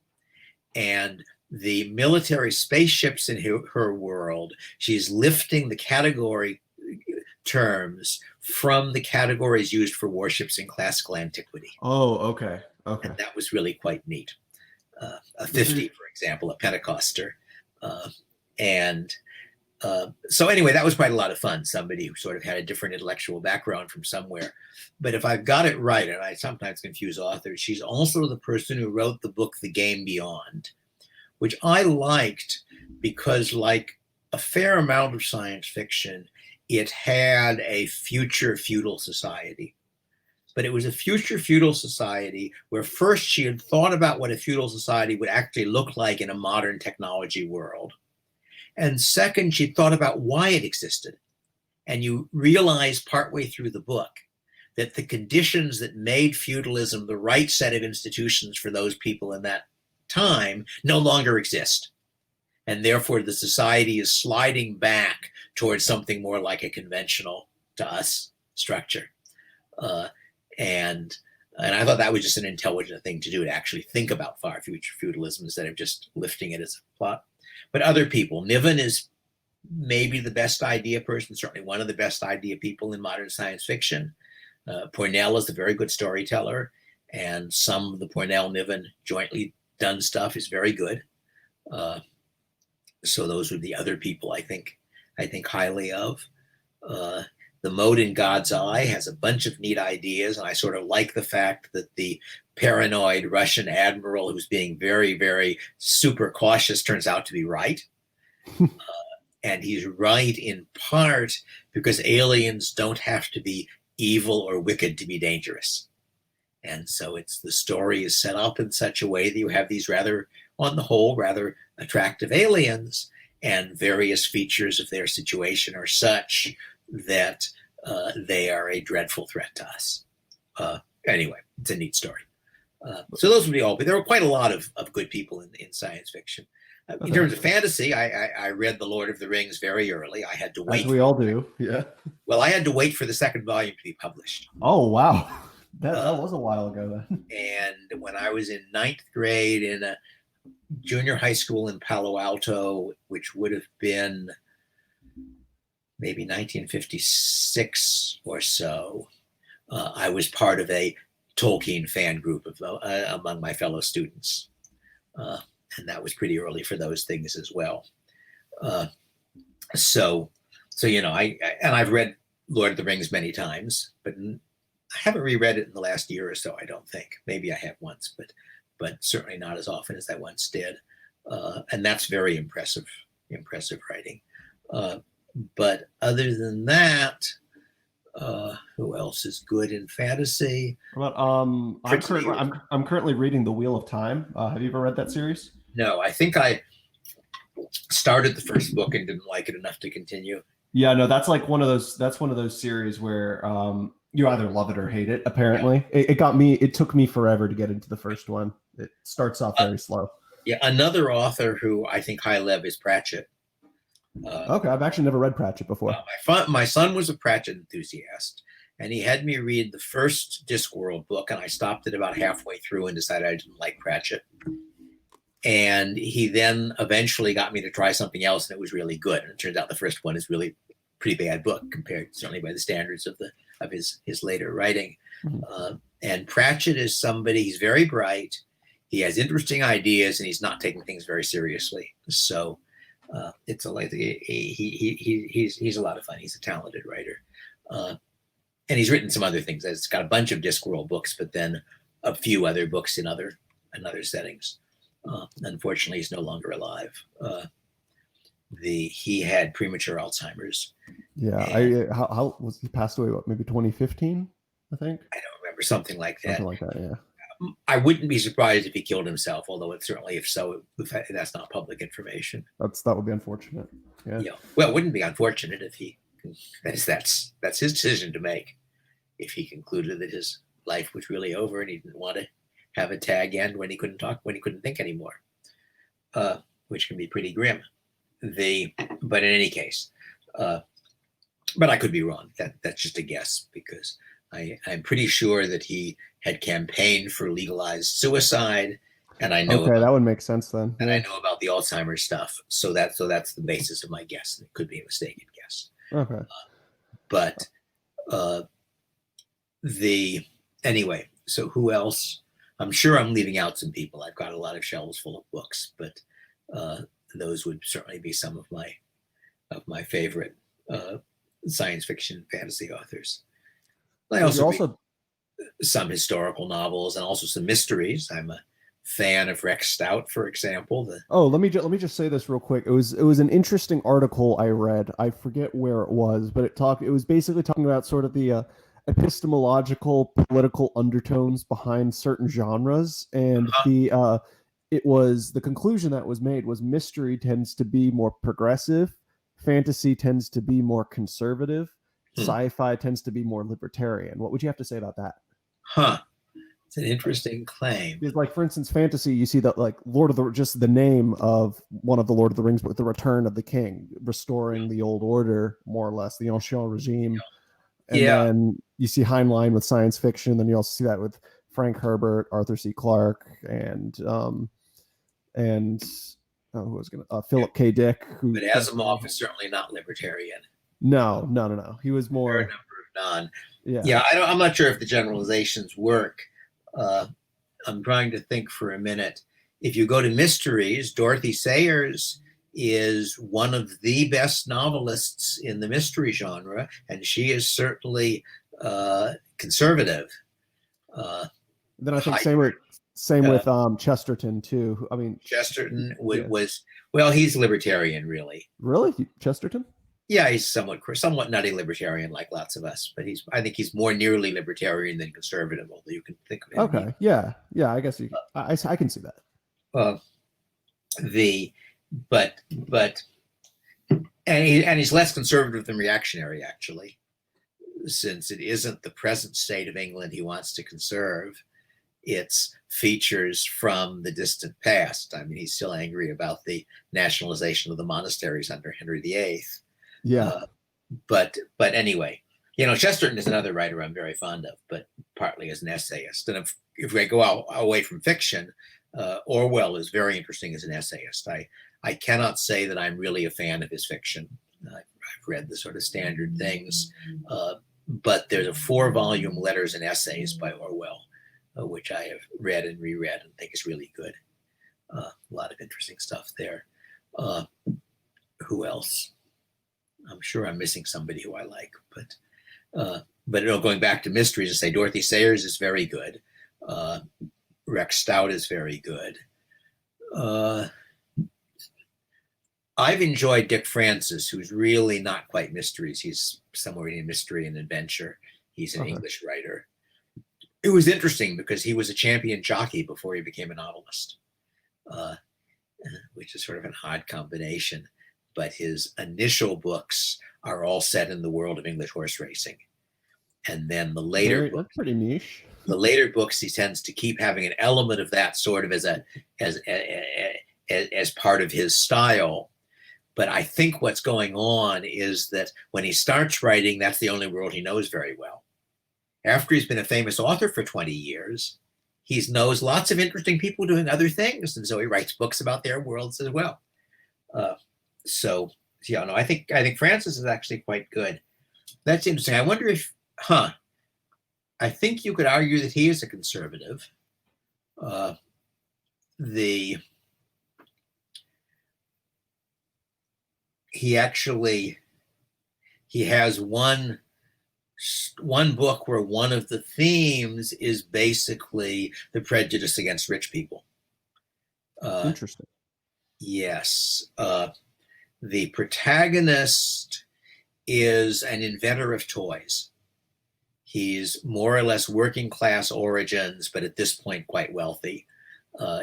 And the military spaceships in her world, she's lifting the category terms from the categories used for warships in classical antiquity. Oh, okay. And that was really quite neat. A 50, for example, a Pentecoster. And So anyway, that was quite a lot of fun. Somebody who sort of had a different intellectual background from somewhere. But if I've got it right, and I sometimes confuse authors, she's also the person who wrote the book The Game Beyond, which I liked because, like a fair amount of science fiction, it had a future feudal society. But it was a future feudal society where first she had thought about what a feudal society would actually look like in a modern technology world. And second, she thought about why it existed. And you realize partway through the book that the conditions that made feudalism the right set of institutions for those people in that time no longer exist. And therefore, the society is sliding back towards something more like a conventional, to us, structure. And I thought that was just an intelligent thing to do, to actually think about far future feudalism instead of just lifting it as a plot. But other people, Niven is maybe the best idea person, certainly one of the best idea people in modern science fiction. Pournelle is a very good storyteller, and some of the Pournelle-Niven jointly done stuff is very good. So those would be other people I think highly of. The Mode in God's Eye has a bunch of neat ideas, and I sort of like the fact that the paranoid Russian admiral who's being very, very super cautious turns out to be right. And he's right in part because aliens don't have to be evil or wicked to be dangerous. And so the story is set up in such a way that you have these rather, on the whole, rather attractive aliens, and various features of their situation are such that they are a dreadful threat to us. Anyway, it's a neat story. So those would be all, but there were quite a lot of good people in science fiction. In terms of fantasy, I read The Lord of the Rings very early. I had to wait. As we all do, yeah. Well, I had to wait for the second volume to be published. Oh, wow. That was a while ago then. And when I was in 9th grade in a junior high school in Palo Alto, which would have been maybe 1956 or so, I was part of a Tolkien fan group among my fellow students. And that was pretty early for those things as well. So you know, I've read Lord of the Rings many times, but I haven't reread it in the last year or so, I don't think. Maybe I have once, but certainly not as often as I once did. And that's very impressive writing. But other than that, who else is good in fantasy? But I'm currently reading The Wheel of Time. Have you ever read that series? No, I think I started the first book and didn't like it enough to continue. Yeah, no, that's like one of those series where you either love it or hate it. Apparently, yeah. It took me forever to get into the first one. It starts off very slow. Yeah, another author who I think high level is Pratchett. Okay, I've actually never read Pratchett before. My son was a Pratchett enthusiast, and he had me read the first Discworld book, and I stopped it about halfway through and decided I didn't like Pratchett. And he then eventually got me to try something else, and it was really good. And it turns out the first one is really a pretty bad book compared, certainly by the standards of his later writing. Mm-hmm. And Pratchett is somebody, he's very bright, he has interesting ideas, and he's not taking things very seriously. So he's a lot of fun. He's a talented writer, and he's written some other things. It's got a bunch of Discworld books, but then a few other books in other settings. Unfortunately, he's no longer alive. He had premature Alzheimer's. Yeah, how was he passed away? What, maybe 2015? I think. I don't remember, something like that. Something like that, yeah. I wouldn't be surprised if he killed himself, although it certainly, if so, that's not public information. That would be unfortunate. Yeah. Well, it wouldn't be unfortunate if that's his decision to make. If he concluded that his life was really over and he didn't want to have a tag end when he couldn't talk, when he couldn't think anymore, which can be pretty grim. But in any case, but I could be wrong. That's just a guess, because I'm pretty sure that he had campaigned for legalized suicide, and I know. Okay, that would make sense then. And I know about the Alzheimer's stuff, so that's the basis of my guess. It could be a mistaken guess. Okay. Anyway. So who else? I'm sure I'm leaving out some people. I've got a lot of shelves full of books, but those would certainly be some of of my favorite science fiction fantasy authors. I Well, you're also read also some historical novels and also some mysteries. I'm a fan of Rex Stout, for example. Oh, let me just say this real quick. It was an interesting article I read. I forget where it was, but it was basically talking about sort of the epistemological political undertones behind certain genres, and the conclusion that was made was mystery tends to be more progressive, fantasy tends to be more conservative, sci-fi tends to be more libertarian. What would you have to say about that? Huh. It's an interesting claim. Because, like, for instance, fantasy, you see that, like, just the name of one of the Lord of the Rings book, The Return of the King, restoring the old order, more or less, the ancien regime. And then you see Heinlein with science fiction. Then you also see that with Frank Herbert, Arthur C. Clarke, and who was gonna Philip K. Dick. But Asimov is certainly not libertarian. No. He was more. There are a number of non. I'm not sure if the generalizations work. I'm trying to think for a minute. If you go to mysteries, Dorothy Sayers is one of the best novelists in the mystery genre, and she is certainly conservative. Then I think same with Chesterton too. I mean, Chesterton was he's libertarian, really. Really, Chesterton? Yeah, he's somewhat nutty libertarian, like lots of us. But I think he's more nearly libertarian than conservative, although you can think of him. Okay, yeah, I guess I can see that. And he's less conservative than reactionary, actually, since it isn't the present state of England he wants to conserve. It's features from the distant past. I mean, he's still angry about the nationalization of the monasteries under Henry VIII. Yeah. But anyway, Chesterton is another writer I'm very fond of, but partly as an essayist. And if we go away from fiction, Orwell is very interesting as an essayist. I cannot say that I'm really a fan of his fiction. I've read the sort of standard things, but there's a 4-volume Letters and Essays by Orwell, which I have read and reread and think is really good. A lot of interesting stuff there. Who else? I'm sure I'm missing somebody who I like, but going back to mysteries, I say Dorothy Sayers is very good. Rex Stout is very good. I've enjoyed Dick Francis, who's really not quite mysteries. He's somewhere in mystery and adventure. He's an English writer. It was interesting because he was a champion jockey before he became a novelist, which is sort of an odd combination. But his initial books are all set in the world of English horse racing. And then the later books, that's pretty niche. The later books, he tends to keep having an element of that sort of as part of his style. But I think what's going on is that when he starts writing, that's the only world he knows very well. After he's been a famous author for 20 years, he knows lots of interesting people doing other things. And so he writes books about their worlds as well. I think Francis is actually quite good. That's interesting. I wonder if, I think you could argue that he is a conservative. He has one book where one of the themes is basically the prejudice against rich people. Interesting. Yes. The protagonist is an inventor of toys. He's more or less working class origins, but at this point quite wealthy.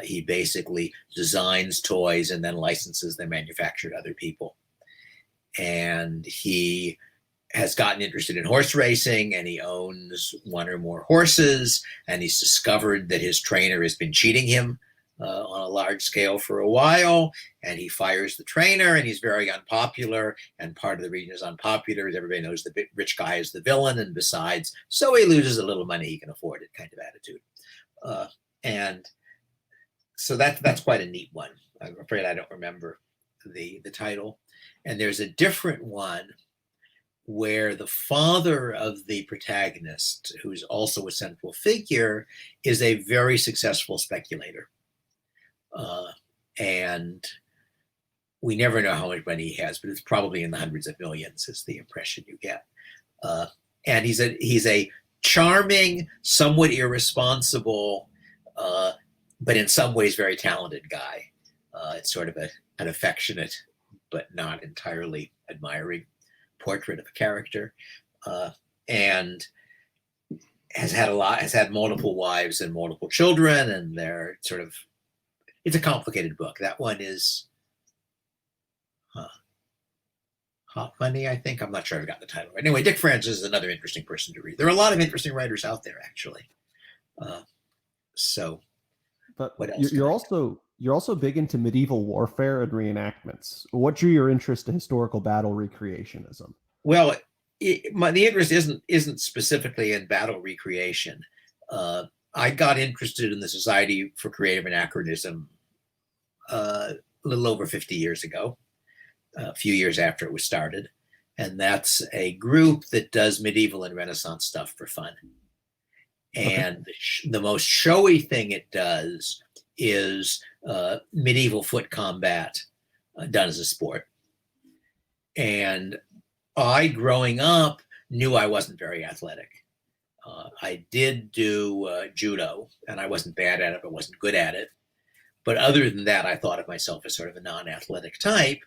He basically designs toys and then licenses them manufactured to other people. And he has gotten interested in horse racing, and he owns one or more horses, and he's discovered that his trainer has been cheating him on a large scale for a while, and he fires the trainer, and he's very unpopular, and part of the reason he's unpopular is everybody knows the rich guy is the villain, and besides, so he loses a little money he can afford it kind of attitude. And so that's quite a neat one. I'm afraid I don't remember the title. And there's a different one where the father of the protagonist, who's also a central figure, is a very successful speculator. And we never know how much money he has, but it's probably in the hundreds of millions is the impression you get. And he's a charming, somewhat irresponsible, but in some ways very talented guy. It's sort of an affectionate, but not entirely admiring portrait of a character, and has had multiple wives and multiple children, and they're sort of, it's a complicated book. That one is Hot Money, I think. I'm not sure I've got the title right. Anyway, Dick Francis is another interesting person to read. There are a lot of interesting writers out there, actually. But what else? you're also big into medieval warfare and reenactments. What drew your interest to historical battle recreationism? Well, the interest isn't specifically in battle recreation. I got interested in the Society for Creative Anachronism a little over 50 years ago, a few years after it was started. And that's a group that does medieval and Renaissance stuff for fun. And the most showy thing it does is medieval foot combat done as a sport. And I, growing up, knew I wasn't very athletic. I did do judo, and I wasn't bad at it, but wasn't good at it. But other than that, I thought of myself as sort of a non-athletic type.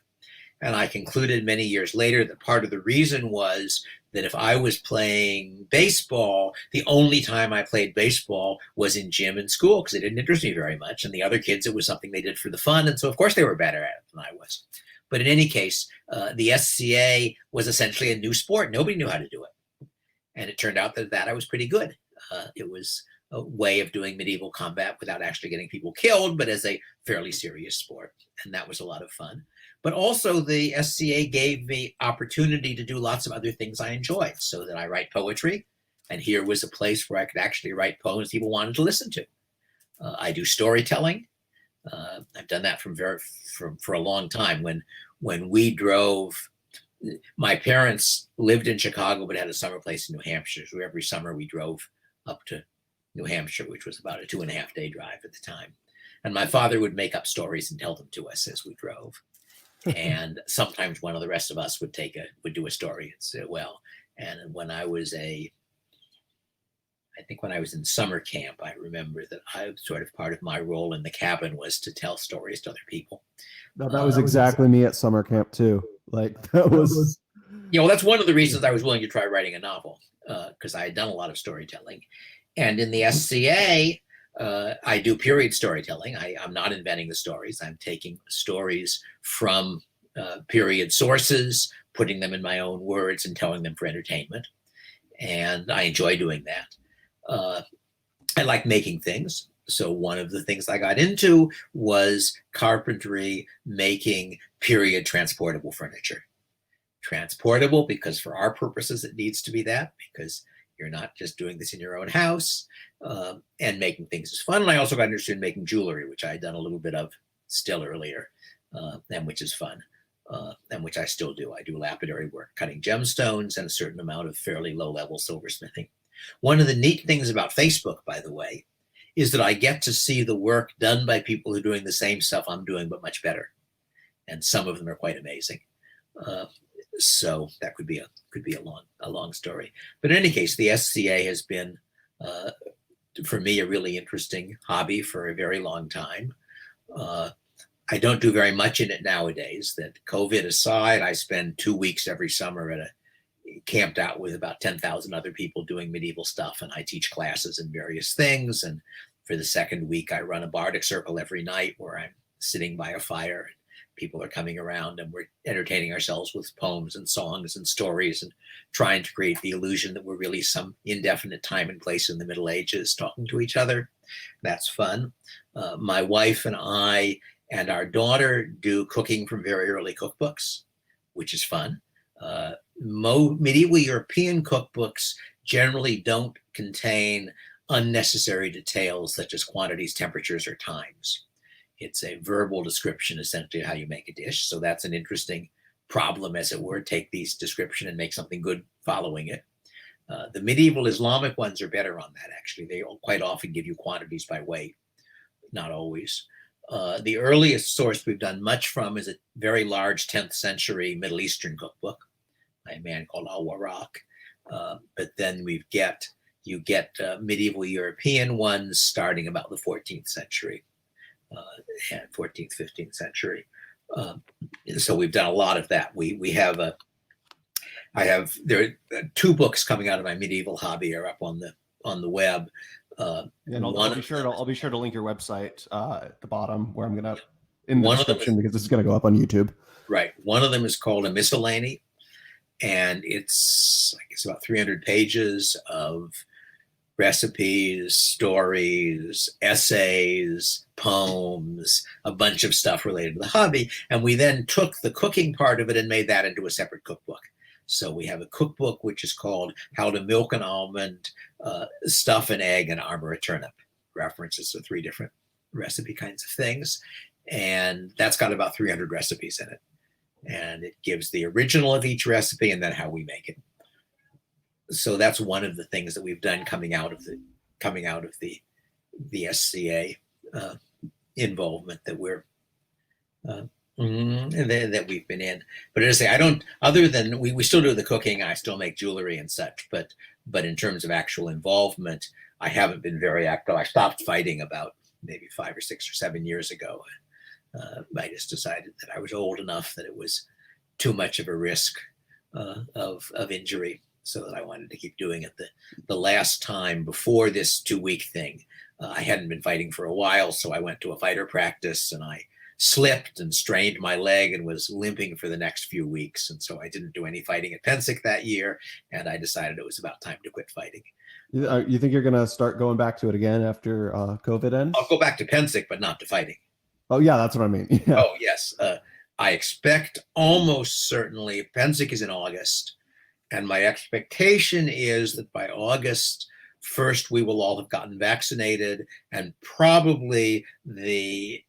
And I concluded many years later that part of the reason was that if I was playing baseball, the only time I played baseball was in gym in school, because it didn't interest me very much. And the other kids, it was something they did for the fun. And so, of course, they were better at it than I was. But in any case, the SCA was essentially a new sport. Nobody knew how to do it. And it turned out that I was pretty good. It was a way of doing medieval combat without actually getting people killed, but as a fairly serious sport. And that was a lot of fun. But also the SCA gave me opportunity to do lots of other things I enjoyed, so that I write poetry. And here was a place where I could actually write poems people wanted to listen to. I do storytelling. I've done that for a long time. When we drove, my parents lived in Chicago, but had a summer place in New Hampshire. So every summer we drove up to New Hampshire, which was about a 2.5-day drive at the time. And my father would make up stories and tell them to us as we drove. And sometimes one of the rest of us would do a story and say, well, and when I was in summer camp, I remember that sort of part of my role in the cabin was to tell stories to other people. No, that was exactly me at summer camp too. Like that was, well, that's one of the reasons I was willing to try writing a novel, because I had done a lot of storytelling. And in the SCA, I do period storytelling. I'm not inventing the stories. I'm taking stories from period sources, putting them in my own words and telling them for entertainment. And I enjoy doing that. I like making things. So one of the things I got into was carpentry, making period transportable furniture. Transportable because for our purposes, it needs to be that, because you're not just doing this in your own house, and making things is fun. And I also got interested in making jewelry, which I had done a little bit of still earlier, and which is fun, and which I still do. I do lapidary work, cutting gemstones and a certain amount of fairly low-level silversmithing. One of the neat things about Facebook, by the way, is that I get to see the work done by people who are doing the same stuff I'm doing, but much better. And some of them are quite amazing. So that could be a long story. But in any case, the SCA has been, for me, a really interesting hobby for a very long time. I don't do very much in it nowadays. That COVID aside, I spend 2 weeks every summer camped out with about 10,000 other people doing medieval stuff, and I teach classes in various things. And for the second week, I run a bardic circle every night where I'm sitting by a fire. People are coming around and we're entertaining ourselves with poems and songs and stories and trying to create the illusion that we're really some indefinite time and place in the Middle Ages talking to each other. That's fun. My wife and I and our daughter do cooking from very early cookbooks, which is fun. Medieval European cookbooks generally don't contain unnecessary details such as quantities, temperatures, or times. It's a verbal description, essentially, of how you make a dish. So that's an interesting problem, as it were. Take these description and make something good following it. The medieval Islamic ones are better on that, actually. They quite often give you quantities by weight, not always. The earliest source we've done much from is a very large 10th century Middle Eastern cookbook by a man called Al-Warraq. But then you get medieval European ones starting about the 14th century, and 14th, 15th century. So we've done a lot of that. There are 2 books coming out of my medieval hobby are up on the web. And I'll be sure to link your website at the bottom where I'm gonna in the description because this is gonna go up on YouTube. Right. One of them is called A Miscellany, and it's about 300 pages of recipes, stories, essays, poems, a bunch of stuff related to the hobby. And we then took the cooking part of it and made that into a separate cookbook. So we have a cookbook which is called How to Milk an Almond, Stuff an Egg, and Armor a Turnip. References to 3 different recipe kinds of things. And that's got about 300 recipes in it. And it gives the original of each recipe and then how we make it. So that's one of the things that we've done coming out of the SCA involvement that that we've been in. But as I say, I don't, other than we still do the cooking, I still make jewelry and such, but in terms of actual involvement, I haven't been very active. I stopped fighting about maybe 5 or 6 or 7 years ago. I just decided that I was old enough that it was too much of a risk of injury, so that I wanted to keep doing it. The last time before this 2-week thing, I hadn't been fighting for a while, so I went to a fighter practice and I slipped and strained my leg and was limping for the next few weeks. And so I didn't do any fighting at Pensick that year, and I decided it was about time to quit fighting. You think you're going to start going back to it again after COVID ends? I'll go back to Pensick, but not to fighting. Oh, yeah, that's what I mean. Yeah. Oh, yes. I expect almost certainly, Pensick is in August, and my expectation is that by August 1st, we will all have gotten vaccinated, and probably the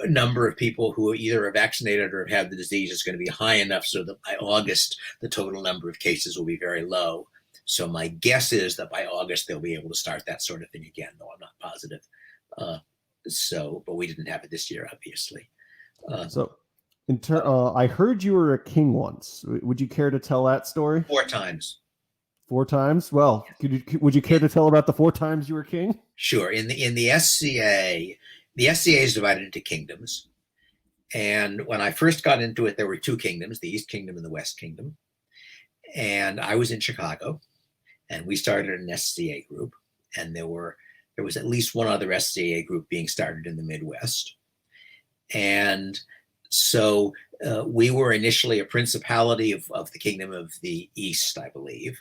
number of people who either are vaccinated or have had the disease is going to be high enough so that by August, the total number of cases will be very low. So my guess is that by August, they'll be able to start that sort of thing again, though I'm not positive. But we didn't have it this year, obviously. I heard you were a king once. Would you care to tell that story? 4 times. 4 times? Well, would you care to tell about the 4 times you were king? Sure. In the SCA, the SCA is divided into kingdoms. And when I first got into it, there were 2 kingdoms, the East Kingdom and the West Kingdom. And I was in Chicago, and we started an SCA group. And there was at least one other SCA group being started in the Midwest. And so we were initially a principality of the Kingdom of the East, I believe.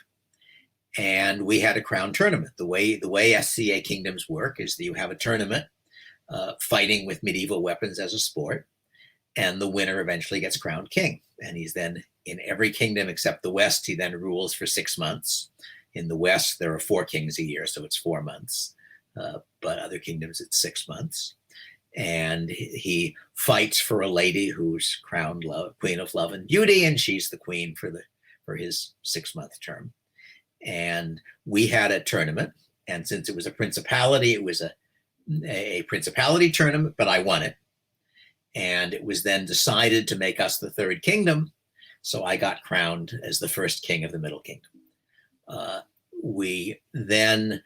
And we had a crown tournament. The way SCA kingdoms work is that you have a tournament fighting with medieval weapons as a sport, and the winner eventually gets crowned king. And he's then in every kingdom except the West, he then rules for 6 months. In the West, there are 4 kings a year, so it's 4 months. But other kingdoms, it's 6 months. And he fights for a lady who's crowned Queen of Love and Beauty, and she's the queen for his 6-month term. And we had a tournament, and since it was a principality, it was a principality tournament, but I won it. And it was then decided to make us the 3rd kingdom, so I got crowned as the 1st king of the Middle Kingdom. We then,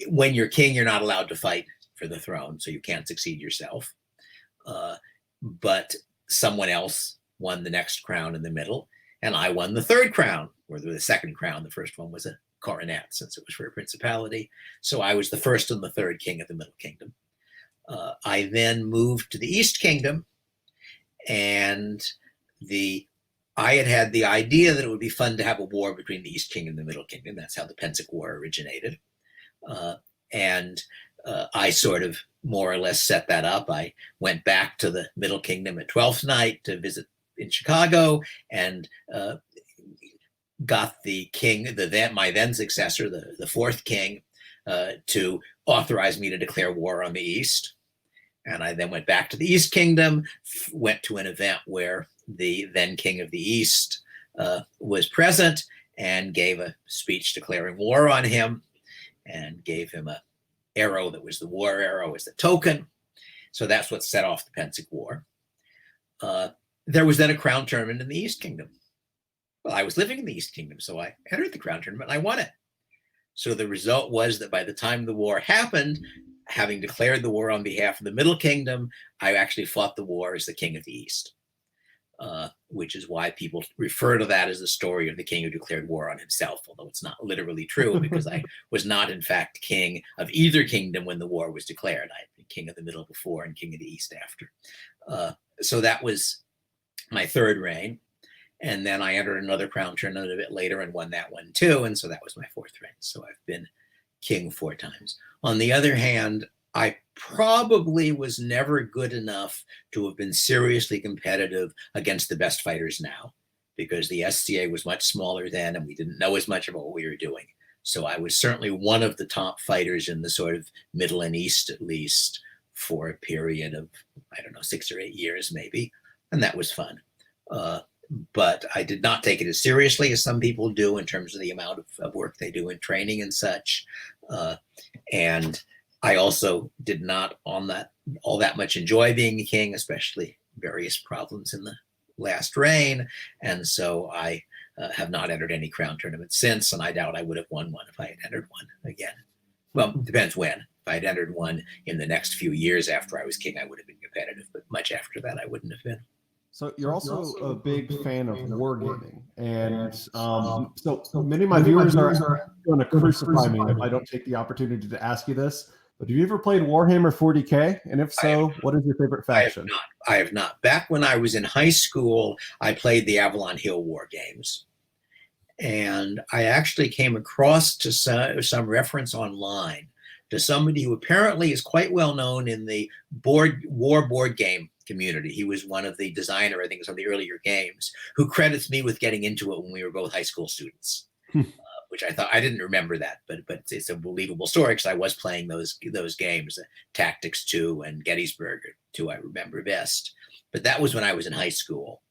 when you're king, you're not allowed to fight for the throne, so you can't succeed yourself. But someone else won the next crown in the middle, and I won the 3rd crown, or the 2nd crown. The first one was a coronet, since it was for a principality. So I was the 1st and the 3rd king of the Middle Kingdom. I then moved to the East Kingdom, and I had the idea that it would be fun to have a war between the East Kingdom and the Middle Kingdom. That's how the Pensick War originated. I sort of more or less set that up. I went back to the Middle Kingdom at Twelfth Night to visit in Chicago, and got the king, my then successor, the 4th king, to authorize me to declare war on the East. And I then went back to the East Kingdom, went to an event where the then king of the East was present, and gave a speech declaring war on him, and gave him a arrow that was the war arrow as the token. So that's what set off the Pensic War. There was then a crown tournament in the East Kingdom. Well, I was living in the East Kingdom, so I entered the crown tournament and I won it. So the result was that by the time the war happened, having declared the war on behalf of the Middle Kingdom, I actually fought the war as the King of the East, which is why people refer to that as the story of the king who declared war on himself, although it's not literally true because I was not, in fact, king of either kingdom when the war was declared. I had been king of the Middle before and king of the East after. So that was my third reign. And then I entered another crown tournament a bit later and won that one too. And so that was my fourth reign. So I've been king 4 times. On the other hand, I probably was never good enough to have been seriously competitive against the best fighters now, because the SCA was much smaller then and we didn't know as much about what we were doing. So I was certainly one of the top fighters in the sort of Middle and East, at least, for a period of, I don't know, 6 or 8 years maybe. And that was fun. But I did not take it as seriously as some people do in terms of the amount of work they do in training and such. And I also did not all that much enjoy being a king, especially various problems in the last reign. And so I have not entered any crown tournaments since, and I doubt I would have won one if I had entered one again. Well, it depends when. If I had entered one in the next few years after I was king, I would have been competitive, but much after that, I wouldn't have been. So you're also a big fan of wargaming, and so many of my viewers are going to crucify me if I don't take the opportunity to ask you this. But have you ever played Warhammer 40K? And if so, what is your favorite faction? I have not. Back when I was in high school, I played the Avalon Hill War Games, and I actually came across to some reference online to somebody who apparently is quite well known in the war board game community. He was one of the designer, I think, of the earlier games, who credits me with getting into it when we were both high school students, which I thought, I didn't remember that, but it's a believable story because I was playing those games, Tactics 2 and Gettysburg, 2 I remember best. But that was when I was in high school.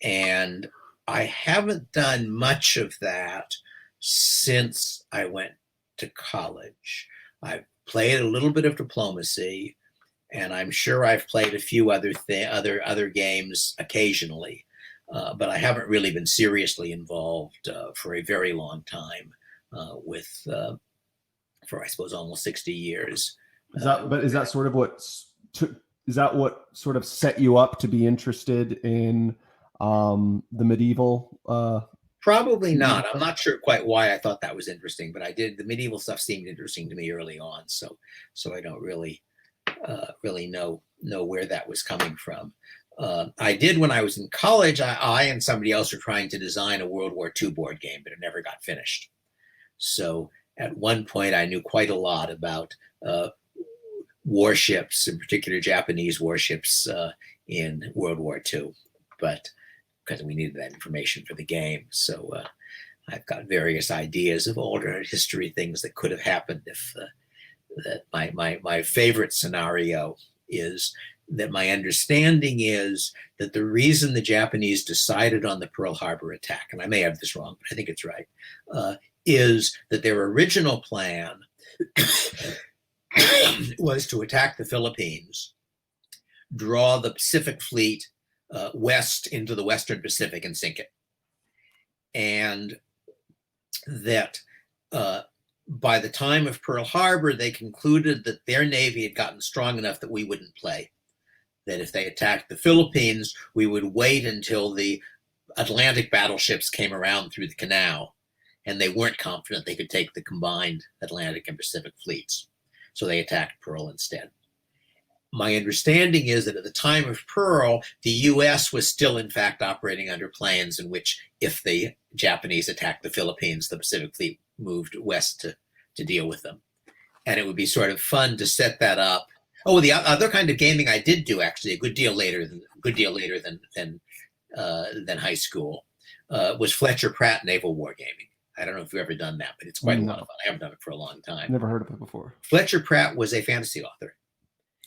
And I haven't done much of that since I went to college. I've played a little bit of diplomacy, and I'm sure I've played a few other games occasionally, but I haven't really been seriously involved for a very long time for I suppose almost 60 years. Is that what sort of set you up to be interested in the medieval? Probably not. I'm not sure quite why I thought that was interesting, but I did. The medieval stuff seemed interesting to me early on, so I don't really know where that was coming from. I did when I was in college. I and somebody else were trying to design a World War II board game, but it never got finished. So at one point, I knew quite a lot about warships, in particular Japanese warships in World War II, but because we needed that information for the game. So I've got various ideas of alternate history things that could have happened if that my favorite scenario is that my understanding is that the reason the Japanese decided on the Pearl Harbor attack, and I may have this wrong, but I think it's right, is that their original plan was to attack the Philippines, draw the Pacific Fleet west into the Western Pacific and sink it. And that by the time of Pearl Harbor, they concluded that their Navy had gotten strong enough that we wouldn't play. That if they attacked the Philippines, we would wait until the Atlantic battleships came around through the canal, and they weren't confident they could take the combined Atlantic and Pacific fleets. So they attacked Pearl instead. My understanding is that at the time of Pearl, the US was still in fact operating under plans in which if the Japanese attacked the Philippines, the Pacific Fleet moved west to deal with them. And it would be sort of fun to set that up. Oh, the other kind of gaming I did do actually a good deal later than high school was Fletcher Pratt naval wargaming. I don't know if you've ever done that, but it's quite a lot of fun. I haven't done it for a long time. Never heard of it before. Fletcher Pratt was a fantasy author.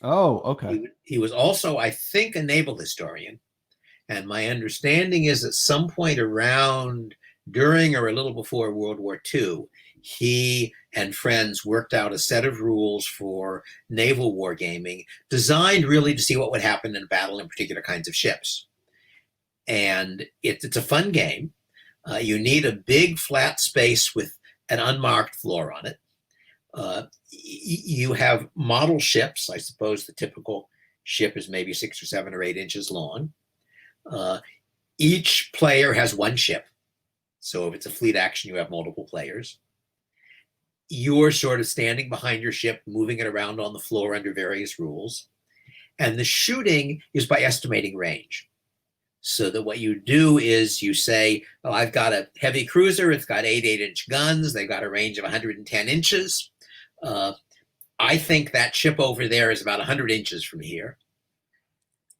Oh, okay. He was also, I think, a naval historian. And my understanding is at some point around during or a little before World War II, he and friends worked out a set of rules for naval wargaming designed really to see what would happen in battle in particular kinds of ships. And it's a fun game. You need a big flat space with an unmarked floor on it. You have model ships. I suppose the typical ship is maybe 6 or 7 or 8 inches long. Each player has one ship. So if it's a fleet action, you have multiple players. You're sort of standing behind your ship, moving it around on the floor under various rules. And the shooting is by estimating range. So that what you do is you say, oh, I've got a heavy cruiser. It's got 8 8-inch guns. They've got a range of 110 inches. I think that ship over there is about 100 inches from here.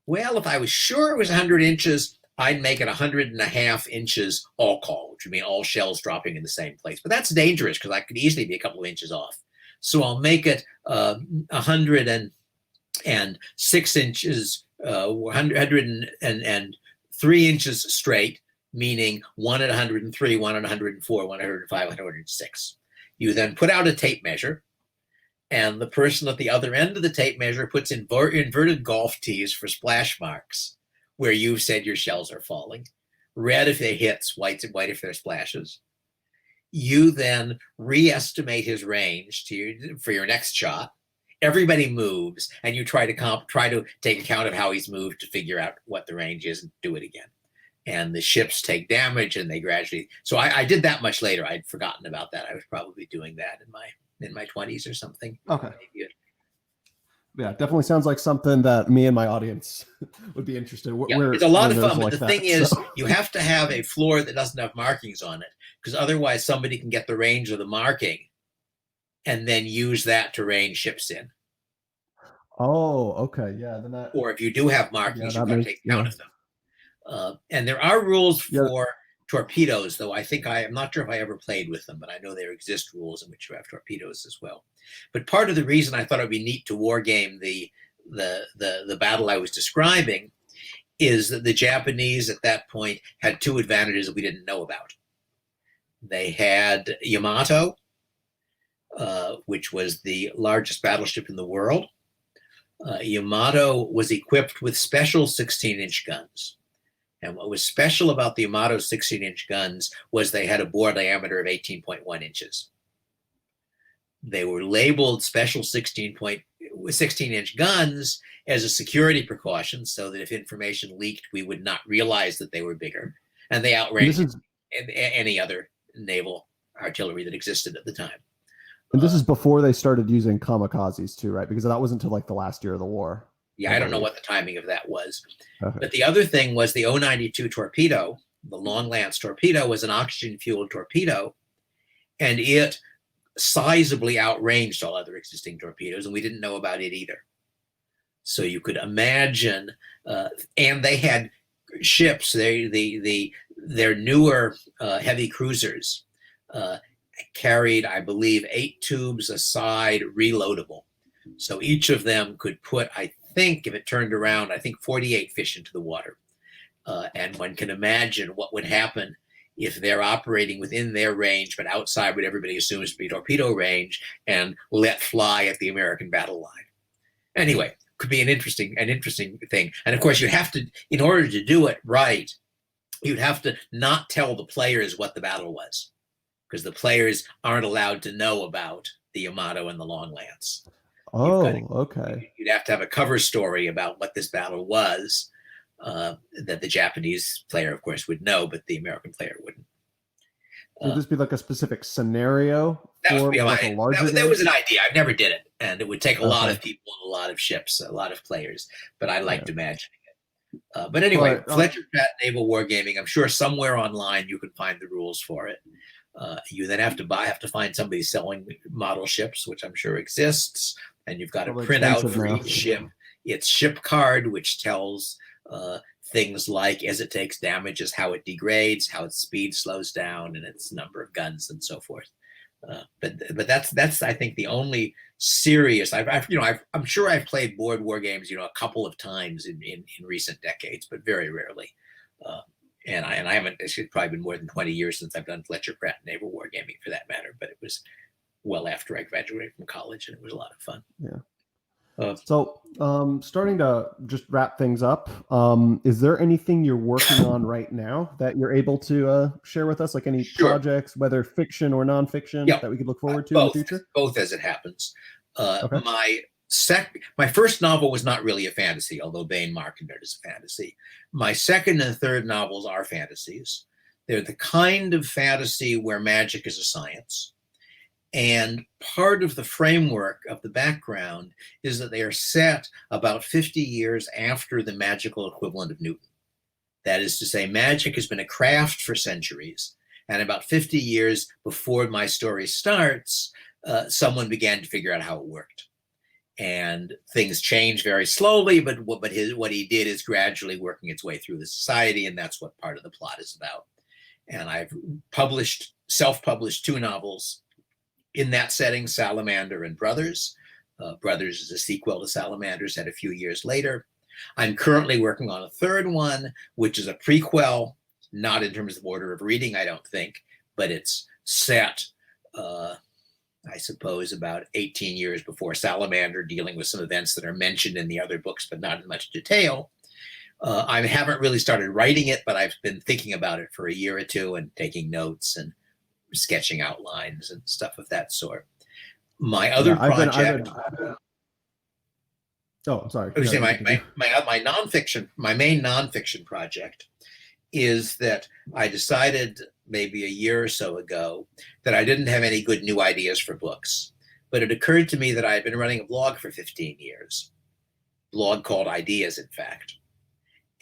Well, if I was sure it was 100 inches, I'd make it 100.5 inches all call, which would mean all shells dropping in the same place. But that's dangerous because I could easily be a couple of inches off. So I'll make it 106 inches, 103 inches straight, meaning 1 at 103, 1 at 104, 1 at 105, 106. You then put out a tape measure, and the person at the other end of the tape measure puts inverted golf tees for splash marks where you've said your shells are falling. Red if they're hits, white if they're splashes. You then re-estimate his range for your next shot. Everybody moves, and you try to take account of how he's moved to figure out what the range is and do it again. And the ships take damage, and they gradually. So I did that much later. I'd forgotten about that. I was probably doing that in my 20s or something. Okay. Yeah, definitely sounds like something that me and my audience would be interested in. Yeah, it's a lot of fun, but the thing is, you have to have a floor that doesn't have markings on it, because otherwise somebody can get the range of the marking and then use that to range ships in. Oh, okay. Yeah. Then that, or if you do have markings, you've got to take account of them. And there are rules for torpedoes, though I'm not sure if I ever played with them, but I know there exist rules in which you have torpedoes as well. But part of the reason I thought it would be neat to wargame the battle I was describing is that the Japanese at that point had 2 advantages that we didn't know about. They had Yamato, which was the largest battleship in the world. Yamato was equipped with special 16-inch guns. And what was special about the Yamato 16-inch guns was they had a bore diameter of 18.1 inches. They were labeled special 16-inch guns as a security precaution so that if information leaked, we would not realize that they were bigger. And they outranged any other naval artillery that existed at the time. And this is before they started using kamikazes too, right? Because that wasn't until like the last year of the war. Yeah, I don't know what the timing of that was. Okay. But the other thing was the O-92 torpedo, the Long Lance torpedo, was an oxygen-fueled torpedo, and it sizably outranged all other existing torpedoes, and we didn't know about it either. So you could imagine, and they had ships, their newer heavy cruisers carried, I believe, 8 tubes a side reloadable. So each of them could put, I think, if it turned around, 48 fish into the water. And one can imagine what would happen if they're operating within their range, but outside what everybody assumes to be torpedo range, and let fly at the American battle line. Anyway, could be an interesting thing. And of course, you have to, in order to do it right, you'd have to not tell the players what the battle was, because the players aren't allowed to know about the Yamato and the Long Lance. Oh, okay. You'd have to have a cover story about what this battle was that the Japanese player, of course, would know, but the American player wouldn't. Would this be like a specific scenario for like a larger game? That was an idea. I never did it, and it would take a lot of people, a lot of ships, a lot of players. But I liked imagining it. But anyway, Fletcher Pratt Naval Wargaming. I'm sure somewhere online you can find the rules for it. You then have to find somebody selling model ships, which I'm sure exists, and you've got to print out for each ship its ship card, which tells things like as it takes damages, how it degrades, how its speed slows down, and its number of guns and so forth. But that's I think the only serious. I'm sure I've played board war games a couple of times in recent decades, but very rarely. I haven't, it's probably been more than 20 years since I've done Fletcher Pratt Naval Wargaming for that matter, but it was well after I graduated from college and it was a lot of fun. Yeah. So starting to just wrap things up, is there anything you're working on right now that you're able to share with us, like any projects, whether fiction or nonfiction, that we could look forward to in the future? Both as it happens. Okay. My first novel was not really a fantasy, although Bain marketed it as a fantasy. My second and third novels are fantasies. They're the kind of fantasy where magic is a science. And part of the framework of the background is that they are set about 50 years after the magical equivalent of Newton. That is to say, magic has been a craft for centuries. And about 50 years before my story starts, someone began to figure out how it worked. And things change very slowly, but what he did is gradually working its way through the society, and that's what part of the plot is about. And I've self-published 2 novels in that setting, Salamander and Brothers. Brothers is a sequel to Salamander, set a few years later. I'm currently working on a third one, which is a prequel, not in terms of order of reading, I don't think, but it's set I suppose, about 18 years before Salamander, dealing with some events that are mentioned in the other books, but not in much detail. I haven't really started writing it, but I've been thinking about it for a year or two and taking notes and sketching outlines and stuff of that sort. My other project... Oh, sorry. I was saying my nonfiction, my main nonfiction project is that I decided maybe a year or so ago that I didn't have any good new ideas for books. But it occurred to me that I had been running a blog for 15 years, blog called Ideas, in fact,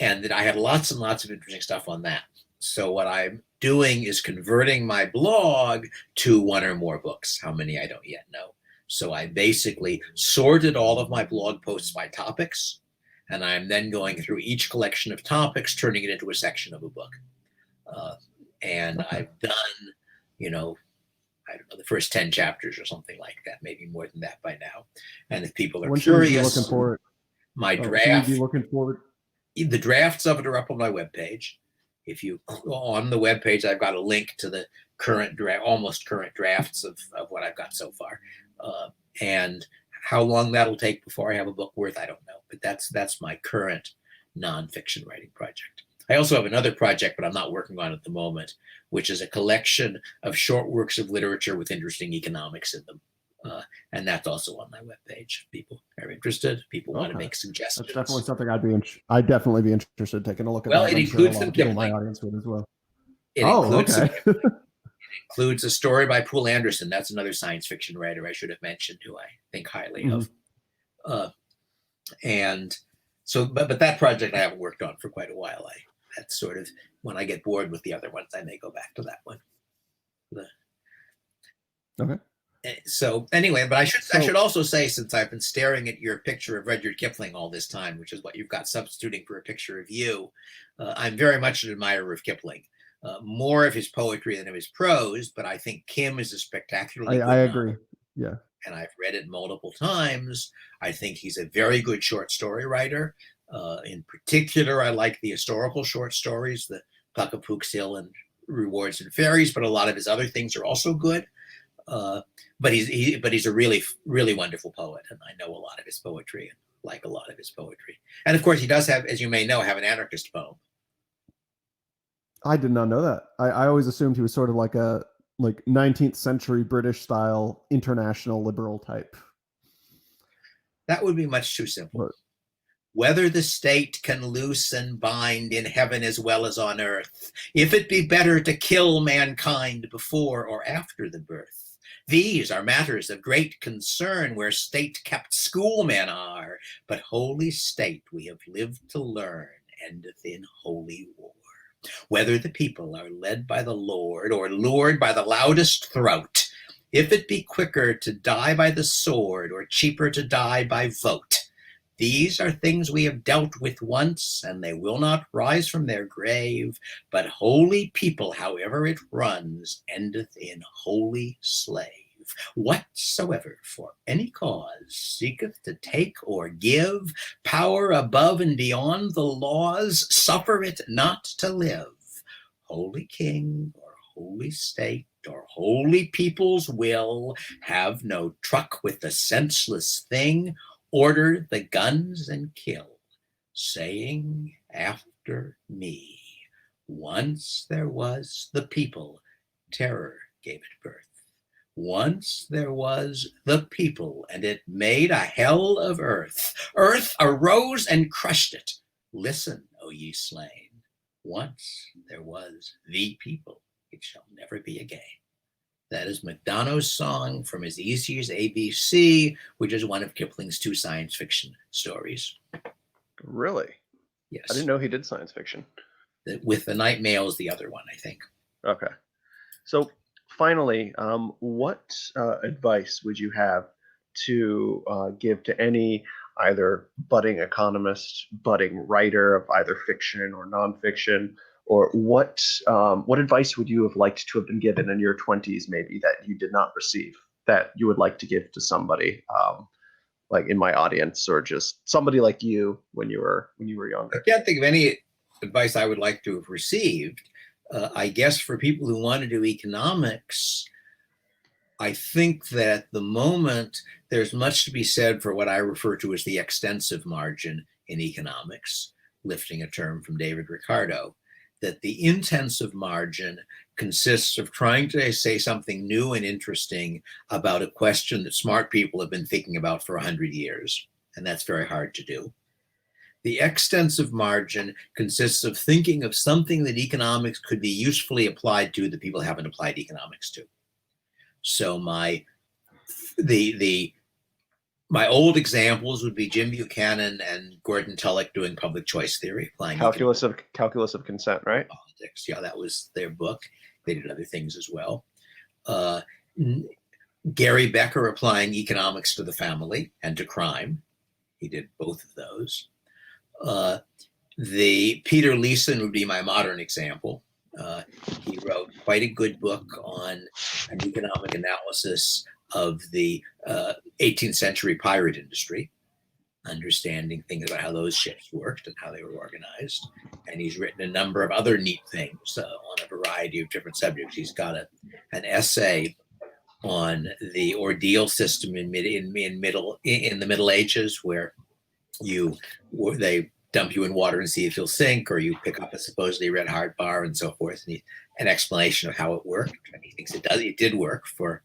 and that I had lots and lots of interesting stuff on that. So what I'm doing is converting my blog to 1 or more books. How many, I don't yet know. So I basically sorted all of my blog posts by topics, and I'm then going through each collection of topics, turning it into a section of a book. And I've done, I don't know, the first 10 chapters or something like that, maybe more than that by now. And if people are curious, looking forward? My draft, be looking forward? The drafts of it are up on my webpage. If you on the webpage, I've got a link to the current draft, almost current drafts of what I've got so far. And how long that'll take before I have a book worth, I don't know. But that's my current nonfiction writing project. I also have another project, but I'm not working on it at the moment, which is a collection of short works of literature with interesting economics in them. And that's also on my webpage. People are interested. People want to make suggestions. That's definitely something I'd definitely be interested in taking a look at. Well, it includes some Kipling. My audience would as well. It includes a story by Poul Anderson. That's another science fiction writer I should have mentioned, who I think highly of. And so, but that project I haven't worked on for quite a while. That's sort of, when I get bored with the other ones, I may go back to that one. Okay. So anyway, but I should also say, since I've been staring at your picture of Rudyard Kipling all this time, which is what you've got substituting for a picture of you, I'm very much an admirer of Kipling. More of his poetry than of his prose, but I think Kim is a spectacularly good I agree. Yeah. And I've read it multiple times. I think he's a very good short story writer. In particular, I like the historical short stories, the Puck of Pook's Hill and Rewards and Fairies, but a lot of his other things are also good. But he's a really, really wonderful poet, and I know a lot of his poetry and like a lot of his poetry. And of course, he does have, as you may know, have an anarchist poem. I did not know that. I always assumed he was sort of like a 19th century British style international liberal type. That would be much too simple. But, whether the state can loose and bind in heaven as well as on earth, if it be better to kill mankind before or after the birth. These are matters of great concern where state-kept schoolmen are, but holy state we have lived to learn endeth in holy war. Whether the people are led by the Lord or lured by the loudest throat, if it be quicker to die by the sword or cheaper to die by vote, these are things we have dealt with once, and they will not rise from their grave. But holy people, however it runs, endeth in holy slave. Whatsoever for any cause seeketh to take or give power above and beyond the laws, suffer it not to live. holy king or holy state or holy people's will, have no truck with the senseless thing, order the guns and kill, saying after me, once there was the people, terror gave it birth. Once there was the people, and it made a hell of earth. Earth arose and crushed it. Listen, O ye slain. Once there was the people. It shall never be again. That is McDonough's song from As Easy as ABC, which is one of Kipling's 2 science fiction stories. Really? Yes. I didn't know he did science fiction. With the Night Mail is the other one, I think. Okay. So finally, what advice would you have to give to any either budding economist, budding writer of either fiction or nonfiction, or what advice would you have liked to have been given in your 20s, maybe, that you did not receive, that you would like to give to somebody, like in my audience, or just somebody like you when you were younger? I can't think of any advice I would like to have received. I guess for people who want to do economics, I think that at the moment there's much to be said for what I refer to as the extensive margin in economics, lifting a term from David Ricardo, that the intensive margin consists of trying to say something new and interesting about a question that smart people have been thinking about for 100 years, and that's very hard to do. The extensive margin consists of thinking of something that economics could be usefully applied to that people haven't applied economics to. So my old examples would be Jim Buchanan and Gordon Tullock doing public choice theory, applying calculus of consent, right? Politics. Yeah, that was their book. They did other things as well. Gary Becker applying economics to the family and to crime. He did both of those. The Peter Leeson would be my modern example. He wrote quite a good book on an economic analysis of the 18th century pirate industry, understanding things about how those ships worked and how they were organized. And he's written a number of other neat things on a variety of different subjects. He's got an essay on the ordeal system in the Middle Ages, where they dump you in water and see if you'll sink, or you pick up a supposedly red hot bar and so forth. And an explanation of how it worked. And he thinks it did work for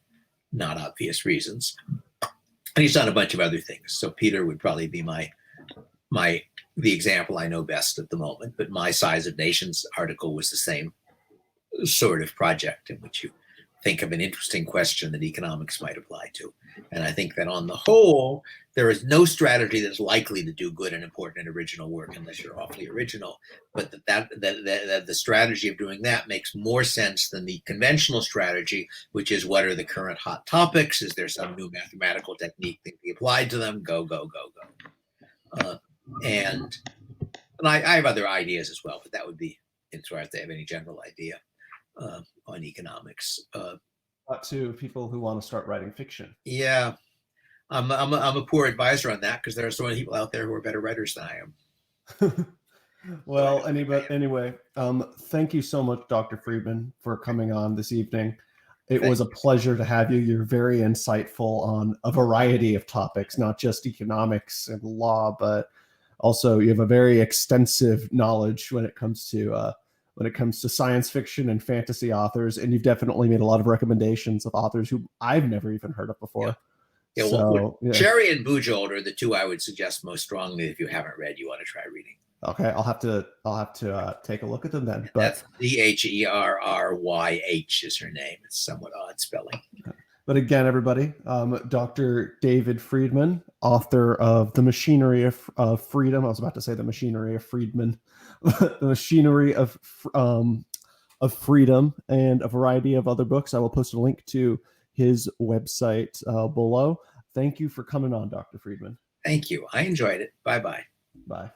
not obvious reasons. And he's done a bunch of other things. So Peter would probably be the example I know best at the moment. But my Size of Nations article was the same sort of project, in which you think of an interesting question that economics might apply to. And I think that on the whole, there is no strategy that's likely to do good and important and original work unless you're awfully original. But that the strategy of doing that makes more sense than the conventional strategy, which is, what are the current hot topics? Is there some new mathematical technique that can be applied to them? Go. And I have other ideas as well, but that would be, as far as they have any general idea on economics. To people who want to start writing fiction. Yeah, I'm a poor advisor on that, because there are so many people out there who are better writers than I am. Well, anyway, thank you so much, Dr. Friedman, for coming on this evening. It was a pleasure to have you. You're very insightful on a variety of topics, not just economics and law, but also you have a very extensive knowledge when it comes to science fiction and fantasy authors, and you've definitely made a lot of recommendations of authors who I've never even heard of before. Yeah, well, Cherry and Bujold are the two I would suggest most strongly. If you haven't read, you want to try reading. Okay, I'll have to take a look at them then. But that's Cherryh is her name. It's somewhat odd spelling. But again, everybody, Dr. David Friedman, author of The Machinery of Freedom. I was about to say The Machinery of Friedman. The Machinery of Freedom, and a variety of other books. I will post a link to his website below. Thank you for coming on, Dr. Friedman. Thank you. I enjoyed it. Bye-bye. Bye.